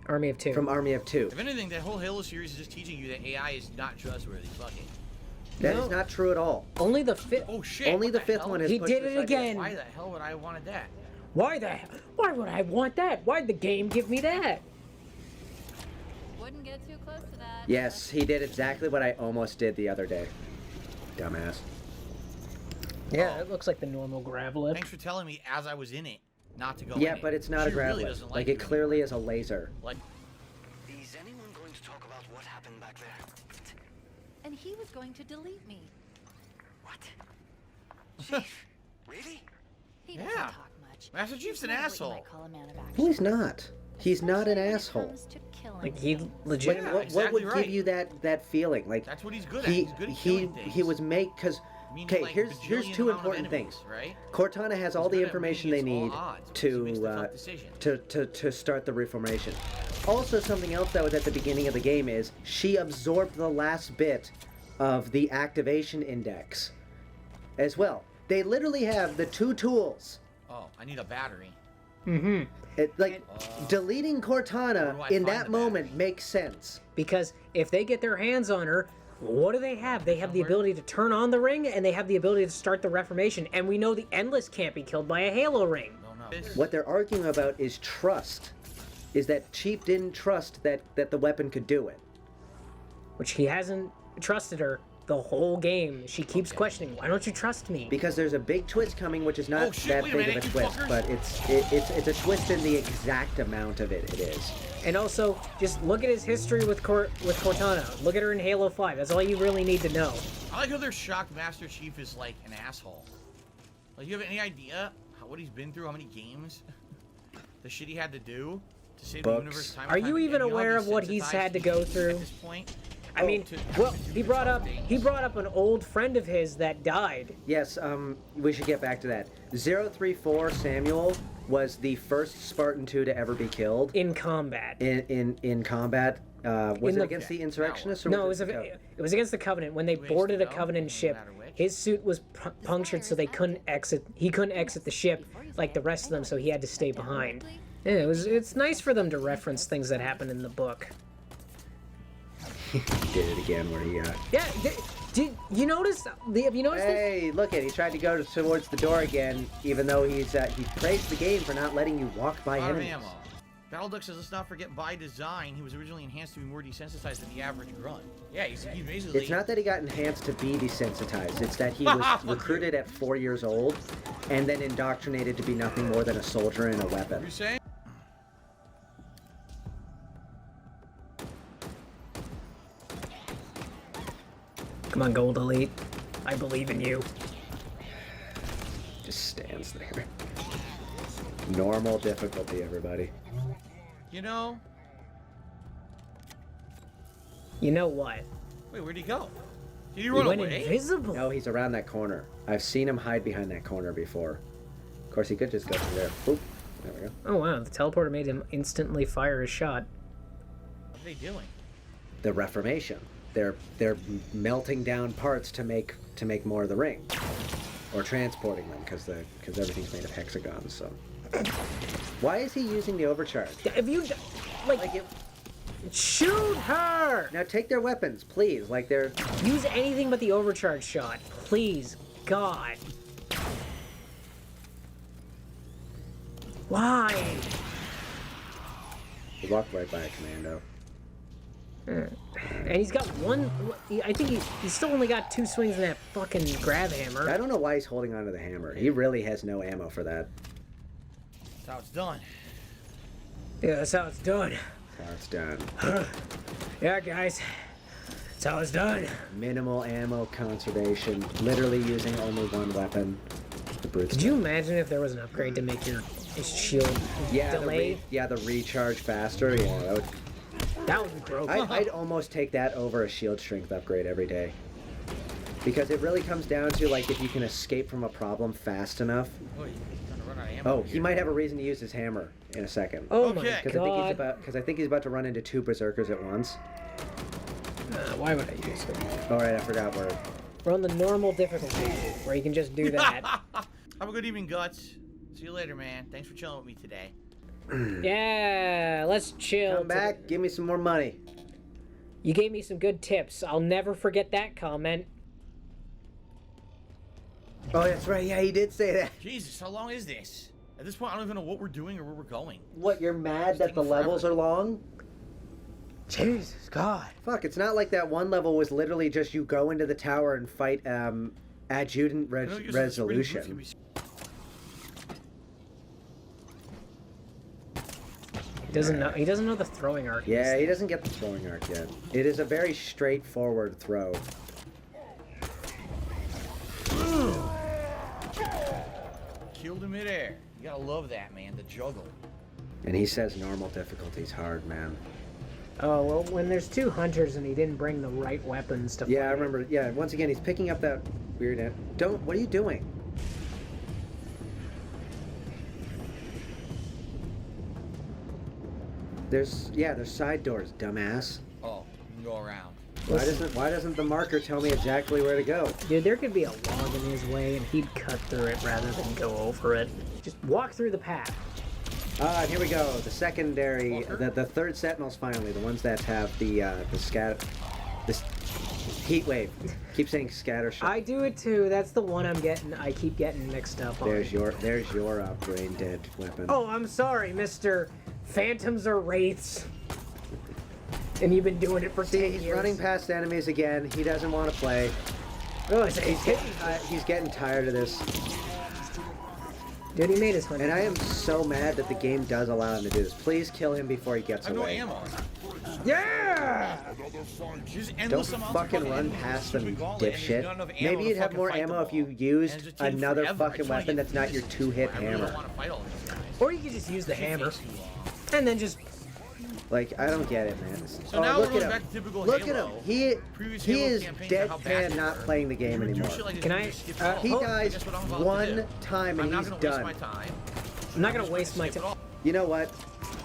[SPEAKER 2] Army of Two.
[SPEAKER 3] from Army of Two.
[SPEAKER 1] If anything, that whole Halo series is just teaching you that AI is not trustworthy. Fuck it.
[SPEAKER 3] That is
[SPEAKER 2] No.
[SPEAKER 3] not true at all.
[SPEAKER 2] Only the fifth.
[SPEAKER 1] Oh shit.
[SPEAKER 3] Only
[SPEAKER 1] what
[SPEAKER 3] the fifth
[SPEAKER 1] hell?
[SPEAKER 3] one has
[SPEAKER 2] He
[SPEAKER 3] pushed
[SPEAKER 2] did
[SPEAKER 3] this
[SPEAKER 2] it
[SPEAKER 3] idea.
[SPEAKER 2] again.
[SPEAKER 1] Why the hell would I have wanted that?
[SPEAKER 2] Why the hell? Why would I want that? Why'd the game give me that?
[SPEAKER 4] Wouldn't get too close to that.
[SPEAKER 3] Yes, he did exactly what I almost did the other day. Dumbass.
[SPEAKER 2] Yeah,
[SPEAKER 1] Oh.
[SPEAKER 2] it looks like the normal grab lip.
[SPEAKER 1] Thanks for telling me as I was in it not to go
[SPEAKER 3] Yeah,
[SPEAKER 1] in
[SPEAKER 3] but
[SPEAKER 1] it.
[SPEAKER 3] it's not
[SPEAKER 1] She
[SPEAKER 3] a grab
[SPEAKER 1] really
[SPEAKER 3] lift.
[SPEAKER 1] doesn't
[SPEAKER 3] Like
[SPEAKER 1] you
[SPEAKER 3] it clearly is a laser.
[SPEAKER 1] Like,
[SPEAKER 6] Is anyone going to talk about what happened back there?
[SPEAKER 4] And he was going to delete me.
[SPEAKER 6] What? Chief? Really?
[SPEAKER 4] He doesn't
[SPEAKER 1] Yeah.
[SPEAKER 4] talk much.
[SPEAKER 1] Master Chief's
[SPEAKER 4] He's
[SPEAKER 1] an
[SPEAKER 4] not what you
[SPEAKER 1] asshole.
[SPEAKER 4] might call a man of action.
[SPEAKER 3] No, he's not. He's not an
[SPEAKER 4] Especially when it
[SPEAKER 3] asshole.
[SPEAKER 4] comes to killing
[SPEAKER 2] Like he
[SPEAKER 4] things.
[SPEAKER 2] legit.
[SPEAKER 1] Yeah,
[SPEAKER 3] What
[SPEAKER 1] exactly
[SPEAKER 3] would
[SPEAKER 1] right.
[SPEAKER 3] give you that feeling? Like
[SPEAKER 1] that's what he's good at.
[SPEAKER 3] he
[SPEAKER 1] He's good at
[SPEAKER 3] he
[SPEAKER 1] killing things.
[SPEAKER 3] he was
[SPEAKER 1] meaning,
[SPEAKER 3] Okay,
[SPEAKER 1] like,
[SPEAKER 3] here's
[SPEAKER 1] bajillion
[SPEAKER 3] two
[SPEAKER 1] amount of
[SPEAKER 3] important
[SPEAKER 1] enemies,
[SPEAKER 3] things.
[SPEAKER 1] right?
[SPEAKER 3] Cortana has all the
[SPEAKER 1] good at
[SPEAKER 3] information
[SPEAKER 1] winning
[SPEAKER 3] they
[SPEAKER 1] against
[SPEAKER 3] need
[SPEAKER 1] all odds because he makes the tough decision.
[SPEAKER 3] to start the reformation. Also, something else that was at the beginning of the game is she absorbed the last bit of the activation index as well. They literally have the two tools.
[SPEAKER 1] Oh, I need a battery.
[SPEAKER 2] Mm-hmm.
[SPEAKER 3] Deleting Cortana
[SPEAKER 1] Where do I
[SPEAKER 3] in
[SPEAKER 1] find
[SPEAKER 3] that
[SPEAKER 1] the
[SPEAKER 3] moment
[SPEAKER 1] battery?
[SPEAKER 3] makes sense.
[SPEAKER 2] Because if they get their hands on her, what do they have? They have the ability to turn on the ring, and they have the ability to start the Reformation. And we know the Endless can't be killed by a Halo ring.
[SPEAKER 1] No, no.
[SPEAKER 3] What they're arguing about is trust. Is that Chief didn't trust that the weapon could do it.
[SPEAKER 2] Which he hasn't trusted her the whole game. She keeps questioning, why don't you trust me?
[SPEAKER 3] Because there's a big twist coming, which is not
[SPEAKER 1] Oh, shit,
[SPEAKER 3] that
[SPEAKER 1] wait a
[SPEAKER 3] big
[SPEAKER 1] minute,
[SPEAKER 3] of a
[SPEAKER 1] you
[SPEAKER 3] twist,
[SPEAKER 1] fuckers.
[SPEAKER 3] but it's a twist in the exact amount of it is.
[SPEAKER 2] And also, just look at his history with Cortana. Look at her in Halo 5. That's all you really need to know.
[SPEAKER 1] I like how they're shocked Master Chief is like an asshole. Like, you have any idea what he's been through, how many games? The shit he had to do to save the
[SPEAKER 3] Books.
[SPEAKER 1] universe time and
[SPEAKER 2] Are
[SPEAKER 1] time
[SPEAKER 2] you
[SPEAKER 1] again.
[SPEAKER 2] even
[SPEAKER 1] know how
[SPEAKER 2] aware of what he's
[SPEAKER 1] desensitized
[SPEAKER 2] had to
[SPEAKER 1] he
[SPEAKER 2] go
[SPEAKER 1] is
[SPEAKER 2] through?
[SPEAKER 1] At this point?
[SPEAKER 2] I mean, well, he brought up an old friend of his that died.
[SPEAKER 3] Yes, we should get back to that. 034 Samuel was the first Spartan 2 to ever be killed
[SPEAKER 2] In combat.
[SPEAKER 3] in combat. Was
[SPEAKER 2] In
[SPEAKER 3] it
[SPEAKER 2] the-
[SPEAKER 3] against the insurrectionists or
[SPEAKER 2] No,
[SPEAKER 3] was it
[SPEAKER 2] it was against the Covenant. When they
[SPEAKER 1] Ways
[SPEAKER 2] boarded
[SPEAKER 1] to
[SPEAKER 2] a
[SPEAKER 1] go,
[SPEAKER 2] Covenant
[SPEAKER 1] no
[SPEAKER 2] ship,
[SPEAKER 1] matter which.
[SPEAKER 2] his suit was punctured, so they couldn't exit. He couldn't exit the ship like the rest of them, so he had to stay behind. Yeah, it's nice for them to reference things that happened in the book.
[SPEAKER 3] He did it again where he
[SPEAKER 2] Yeah, did you notice? Have you noticed this?
[SPEAKER 3] Hey, look at he tried to go towards the door again, even though he praised the game for not letting you walk by
[SPEAKER 1] Out of
[SPEAKER 3] enemies.
[SPEAKER 1] ammo. Battleduck says, let's not forget, by design, he was originally enhanced to be more desensitized than the average grunt. Yeah, he's basically...
[SPEAKER 3] It's not that he got enhanced to be desensitized. It's that he was recruited at 4 years old and then indoctrinated to be nothing more than a soldier and a weapon.
[SPEAKER 1] You saying?
[SPEAKER 2] Come on, Gold Elite. I believe in you.
[SPEAKER 3] Just stands there. Normal difficulty, everybody.
[SPEAKER 1] You know...
[SPEAKER 2] You know what?
[SPEAKER 1] Wait, where'd he go? Did he
[SPEAKER 2] He
[SPEAKER 1] run
[SPEAKER 2] went
[SPEAKER 1] away?
[SPEAKER 2] invisible.
[SPEAKER 3] No, he's around that corner. I've seen him hide behind that corner before. Of course, he could just go through there. Boop. There we go.
[SPEAKER 2] Oh wow, the teleporter made him instantly fire his shot.
[SPEAKER 1] What are they doing?
[SPEAKER 3] The Reformation. They're melting down parts to make more of the ring, or transporting them because everything's made of hexagons. So, why is he using the overcharge?
[SPEAKER 2] If you shoot her!
[SPEAKER 3] Now take their weapons, please. Like they're
[SPEAKER 2] Use anything but the overcharge shot, please, God. Why?
[SPEAKER 3] he walked right by a commando.
[SPEAKER 2] And he's got one. I think he's still only got 2 swings in that fucking grab hammer.
[SPEAKER 3] I don't know why he's holding onto the hammer. He really has no ammo for that.
[SPEAKER 1] That's how it's done.
[SPEAKER 2] Yeah, that's how it's done.
[SPEAKER 3] That's how it's done.
[SPEAKER 2] Yeah, guys, that's how it's done.
[SPEAKER 3] Minimal ammo conservation. Literally using only one weapon. The brute.
[SPEAKER 2] Could you imagine if there was an upgrade to make your shield delay?
[SPEAKER 3] The recharge faster. Yeah,
[SPEAKER 2] That would be broken.
[SPEAKER 3] I'd almost take that over a shield strength upgrade every day. Because it really comes down to, like, if you can escape from a problem fast enough.
[SPEAKER 1] Oh, he's gonna run out of ammo
[SPEAKER 3] Oh, he
[SPEAKER 1] here.
[SPEAKER 3] might have a reason to use his hammer in a second.
[SPEAKER 2] Oh
[SPEAKER 1] Okay.
[SPEAKER 2] my
[SPEAKER 3] Because
[SPEAKER 2] god.
[SPEAKER 3] I think he's about to run into 2 berserkers at once.
[SPEAKER 2] Why would I use it?
[SPEAKER 3] All right, I forgot where.
[SPEAKER 2] We're on the normal difficulty, where you can just do that.
[SPEAKER 1] Have a good evening, Guts. See you later, man. Thanks for chilling with me today.
[SPEAKER 2] Yeah, let's chill.
[SPEAKER 3] Come back, give me some more money.
[SPEAKER 2] You gave me some good tips. I'll never forget that comment.
[SPEAKER 3] Oh, that's right. Yeah, he did say that.
[SPEAKER 1] Jesus, how long is this? At this point, I don't even know what we're doing or where we're going.
[SPEAKER 3] What, you're mad that the
[SPEAKER 1] taking
[SPEAKER 3] levels
[SPEAKER 1] forever.
[SPEAKER 3] are long?
[SPEAKER 2] Jesus God.
[SPEAKER 3] Fuck, it's not like that one level was literally just you go into the tower and fight adjutant
[SPEAKER 1] You know, using the spring boots can
[SPEAKER 3] resolution.
[SPEAKER 1] be-
[SPEAKER 2] He doesn't know the throwing arc.
[SPEAKER 3] Yeah, he doesn't get the throwing arc yet. It is a very straightforward throw.
[SPEAKER 1] Killed him midair. You gotta love that, man. The juggle.
[SPEAKER 3] And he says normal difficulty's hard, man.
[SPEAKER 2] Oh, well, when there's 2 hunters and he didn't bring the right weapons to
[SPEAKER 3] Yeah, I
[SPEAKER 2] fight it.
[SPEAKER 3] remember. Yeah, once again, he's picking up that weird... Don't... What are you doing? There's side doors, dumbass.
[SPEAKER 1] Oh, you can go around.
[SPEAKER 3] Why doesn't the marker tell me exactly where to go?
[SPEAKER 2] Dude, there could be a log in his way and he'd cut through it rather than go over it. Just walk through the path.
[SPEAKER 3] Ah, here we go. The secondary, the third sentinels finally, the ones that have the this heat wave. Keep saying scatter shot.
[SPEAKER 2] I do it too. That's the one I keep getting mixed up on.
[SPEAKER 3] There's your brain dead weapon.
[SPEAKER 2] Oh, I'm sorry, Mr. Phantoms or Wraiths. And you've been doing it for 10
[SPEAKER 3] He's
[SPEAKER 2] years.
[SPEAKER 3] running past enemies again. He doesn't want to play.
[SPEAKER 2] Oh,
[SPEAKER 3] He's getting tired of this.
[SPEAKER 2] Dude, he made his money.
[SPEAKER 3] And I am so mad that the game does allow him to do this. Please kill him before he gets
[SPEAKER 1] I have no
[SPEAKER 3] away.
[SPEAKER 1] ammo.
[SPEAKER 2] Yeah!
[SPEAKER 1] There's
[SPEAKER 3] Don't
[SPEAKER 1] endless amounts of
[SPEAKER 3] fucking run
[SPEAKER 1] ammo
[SPEAKER 3] past
[SPEAKER 1] in
[SPEAKER 3] them,
[SPEAKER 1] the gauntlet, and there's
[SPEAKER 3] dipshit.
[SPEAKER 1] not enough ammo
[SPEAKER 3] Maybe
[SPEAKER 1] to
[SPEAKER 3] you'd have
[SPEAKER 1] fucking
[SPEAKER 3] more
[SPEAKER 1] fight
[SPEAKER 3] ammo
[SPEAKER 1] them
[SPEAKER 3] if you
[SPEAKER 1] all. And
[SPEAKER 3] used
[SPEAKER 1] it's taking
[SPEAKER 3] another
[SPEAKER 1] forever. I
[SPEAKER 3] fucking
[SPEAKER 1] just wanna
[SPEAKER 3] weapon
[SPEAKER 1] get
[SPEAKER 3] that's not
[SPEAKER 1] through
[SPEAKER 3] your
[SPEAKER 1] this
[SPEAKER 3] two-hit
[SPEAKER 1] before. I really
[SPEAKER 3] hammer.
[SPEAKER 1] don't want to fight all these guys.
[SPEAKER 2] Or you could just use the hammer.
[SPEAKER 1] Takes too long.
[SPEAKER 2] And then just...
[SPEAKER 3] Like, I don't get it, man.
[SPEAKER 1] So now
[SPEAKER 3] look
[SPEAKER 1] we're
[SPEAKER 3] at
[SPEAKER 1] going
[SPEAKER 3] him.
[SPEAKER 1] back to typical
[SPEAKER 3] Look
[SPEAKER 1] Halo.
[SPEAKER 3] at him.
[SPEAKER 1] Previous
[SPEAKER 3] He
[SPEAKER 1] Halo
[SPEAKER 3] is
[SPEAKER 1] campaigns are how bad
[SPEAKER 3] deadpan
[SPEAKER 1] they
[SPEAKER 3] not
[SPEAKER 1] were.
[SPEAKER 3] playing the game
[SPEAKER 1] You do
[SPEAKER 3] anymore.
[SPEAKER 1] shit like this,
[SPEAKER 2] Can
[SPEAKER 1] you
[SPEAKER 2] I-
[SPEAKER 1] just skip it
[SPEAKER 2] uh,
[SPEAKER 1] all.
[SPEAKER 3] He
[SPEAKER 2] Oh,
[SPEAKER 3] dies
[SPEAKER 1] Guess what I'm about to
[SPEAKER 3] one
[SPEAKER 1] do?
[SPEAKER 3] time
[SPEAKER 1] I'm
[SPEAKER 3] and
[SPEAKER 1] not
[SPEAKER 3] he's
[SPEAKER 1] gonna
[SPEAKER 3] done.
[SPEAKER 1] waste my time.
[SPEAKER 2] I'm not
[SPEAKER 1] I'm
[SPEAKER 2] gonna
[SPEAKER 1] just
[SPEAKER 2] waste my
[SPEAKER 1] skip it
[SPEAKER 2] time.
[SPEAKER 1] all.
[SPEAKER 3] You know what?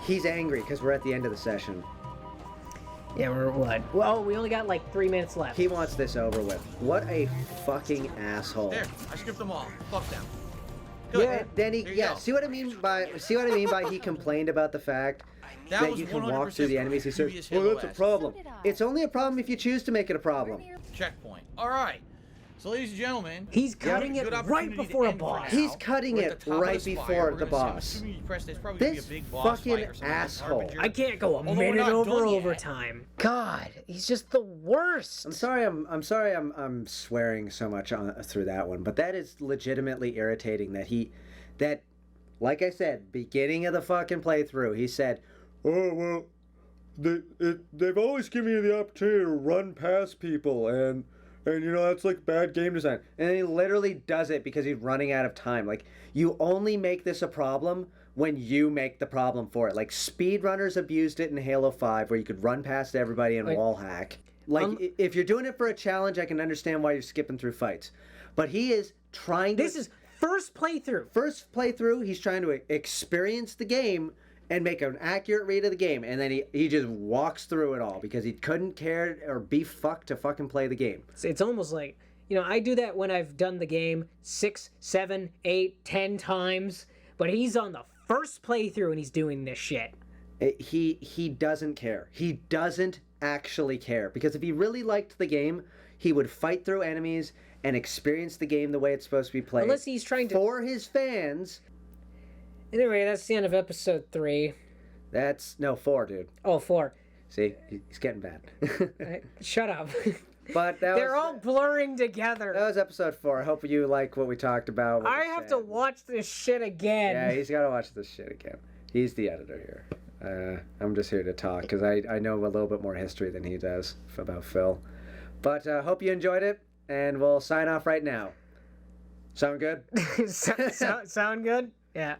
[SPEAKER 3] He's angry because we're at the end of the session.
[SPEAKER 2] Yeah, we're what? Well, we only got like 3 minutes left.
[SPEAKER 3] He wants this over with. What a fucking asshole.
[SPEAKER 1] There, I skipped them all. Fuck them.
[SPEAKER 3] Yeah,
[SPEAKER 1] Good.
[SPEAKER 3] and then he,
[SPEAKER 1] There you
[SPEAKER 3] yeah.
[SPEAKER 1] go.
[SPEAKER 3] See what I mean by he complained about the fact that
[SPEAKER 1] was
[SPEAKER 3] you can walk
[SPEAKER 1] 100%
[SPEAKER 3] through the enemies. He says,
[SPEAKER 1] previous
[SPEAKER 3] "Well,
[SPEAKER 1] Halo
[SPEAKER 3] that's a
[SPEAKER 1] S.
[SPEAKER 3] problem."
[SPEAKER 4] So did I.
[SPEAKER 3] It's only a problem if you choose to make it a problem.
[SPEAKER 1] Checkpoint. All right. So, ladies and gentlemen,
[SPEAKER 2] He's cutting
[SPEAKER 1] good
[SPEAKER 2] it right
[SPEAKER 1] opportunity to
[SPEAKER 2] before a
[SPEAKER 1] end for
[SPEAKER 2] boss.
[SPEAKER 1] now.
[SPEAKER 3] He's cutting
[SPEAKER 1] We're at
[SPEAKER 3] it
[SPEAKER 1] the top of
[SPEAKER 3] right
[SPEAKER 1] the spire.
[SPEAKER 3] before
[SPEAKER 1] We're
[SPEAKER 3] the
[SPEAKER 1] gonna see- I'm
[SPEAKER 3] boss.
[SPEAKER 1] assuming you press this, probably gonna be a
[SPEAKER 3] This
[SPEAKER 1] big boss
[SPEAKER 3] fucking
[SPEAKER 1] fight or something,
[SPEAKER 3] asshole.
[SPEAKER 1] Harbinger.
[SPEAKER 2] I can't go a
[SPEAKER 1] Although we're
[SPEAKER 2] minute
[SPEAKER 1] not
[SPEAKER 2] over
[SPEAKER 1] done yet.
[SPEAKER 2] overtime. God, he's just the worst.
[SPEAKER 3] I'm sorry. I'm swearing so much through that one, but that is legitimately irritating. That, like I said, beginning of the fucking playthrough, he said, "Oh well, they've always given you the opportunity to run past people, and that's like bad game design." And then he literally does it because he's running out of time. Like, you only make this a problem when you make the problem for it. Like, speedrunners abused it in Halo 5, where you could run past everybody and
[SPEAKER 2] Like,
[SPEAKER 3] wall hack. Like, if you're doing it for a challenge, I can understand why you're skipping through fights. But he is trying to...
[SPEAKER 2] This is first playthrough.
[SPEAKER 3] First playthrough, he's trying to experience the game and make an accurate read of the game. And then he just walks through it all because he couldn't care or be fucked to fucking play the game.
[SPEAKER 2] It's almost like, I do that when I've done the game 6, 7, 8, 10 times, but he's on the first playthrough and he's doing this shit.
[SPEAKER 3] He doesn't care. He doesn't actually care, because if he really liked the game, he would fight through enemies and experience the game the way it's supposed to be played.
[SPEAKER 2] Unless he's trying to...
[SPEAKER 3] For his fans.
[SPEAKER 2] Anyway, that's the end of episode 3.
[SPEAKER 3] No, 4, dude.
[SPEAKER 2] Oh, 4.
[SPEAKER 3] See, he's getting bad.
[SPEAKER 2] Shut up.
[SPEAKER 3] But
[SPEAKER 2] They're all blurring together.
[SPEAKER 3] That was episode 4. I hope you like what we talked about.
[SPEAKER 2] I have to watch this shit again.
[SPEAKER 3] Yeah, he's got to watch this shit again. He's the editor here. I'm just here to talk because I know a little bit more history than he does about Phil. But hope you enjoyed it, and we'll sign off right now. Sound good?
[SPEAKER 2] Sound good? Yeah.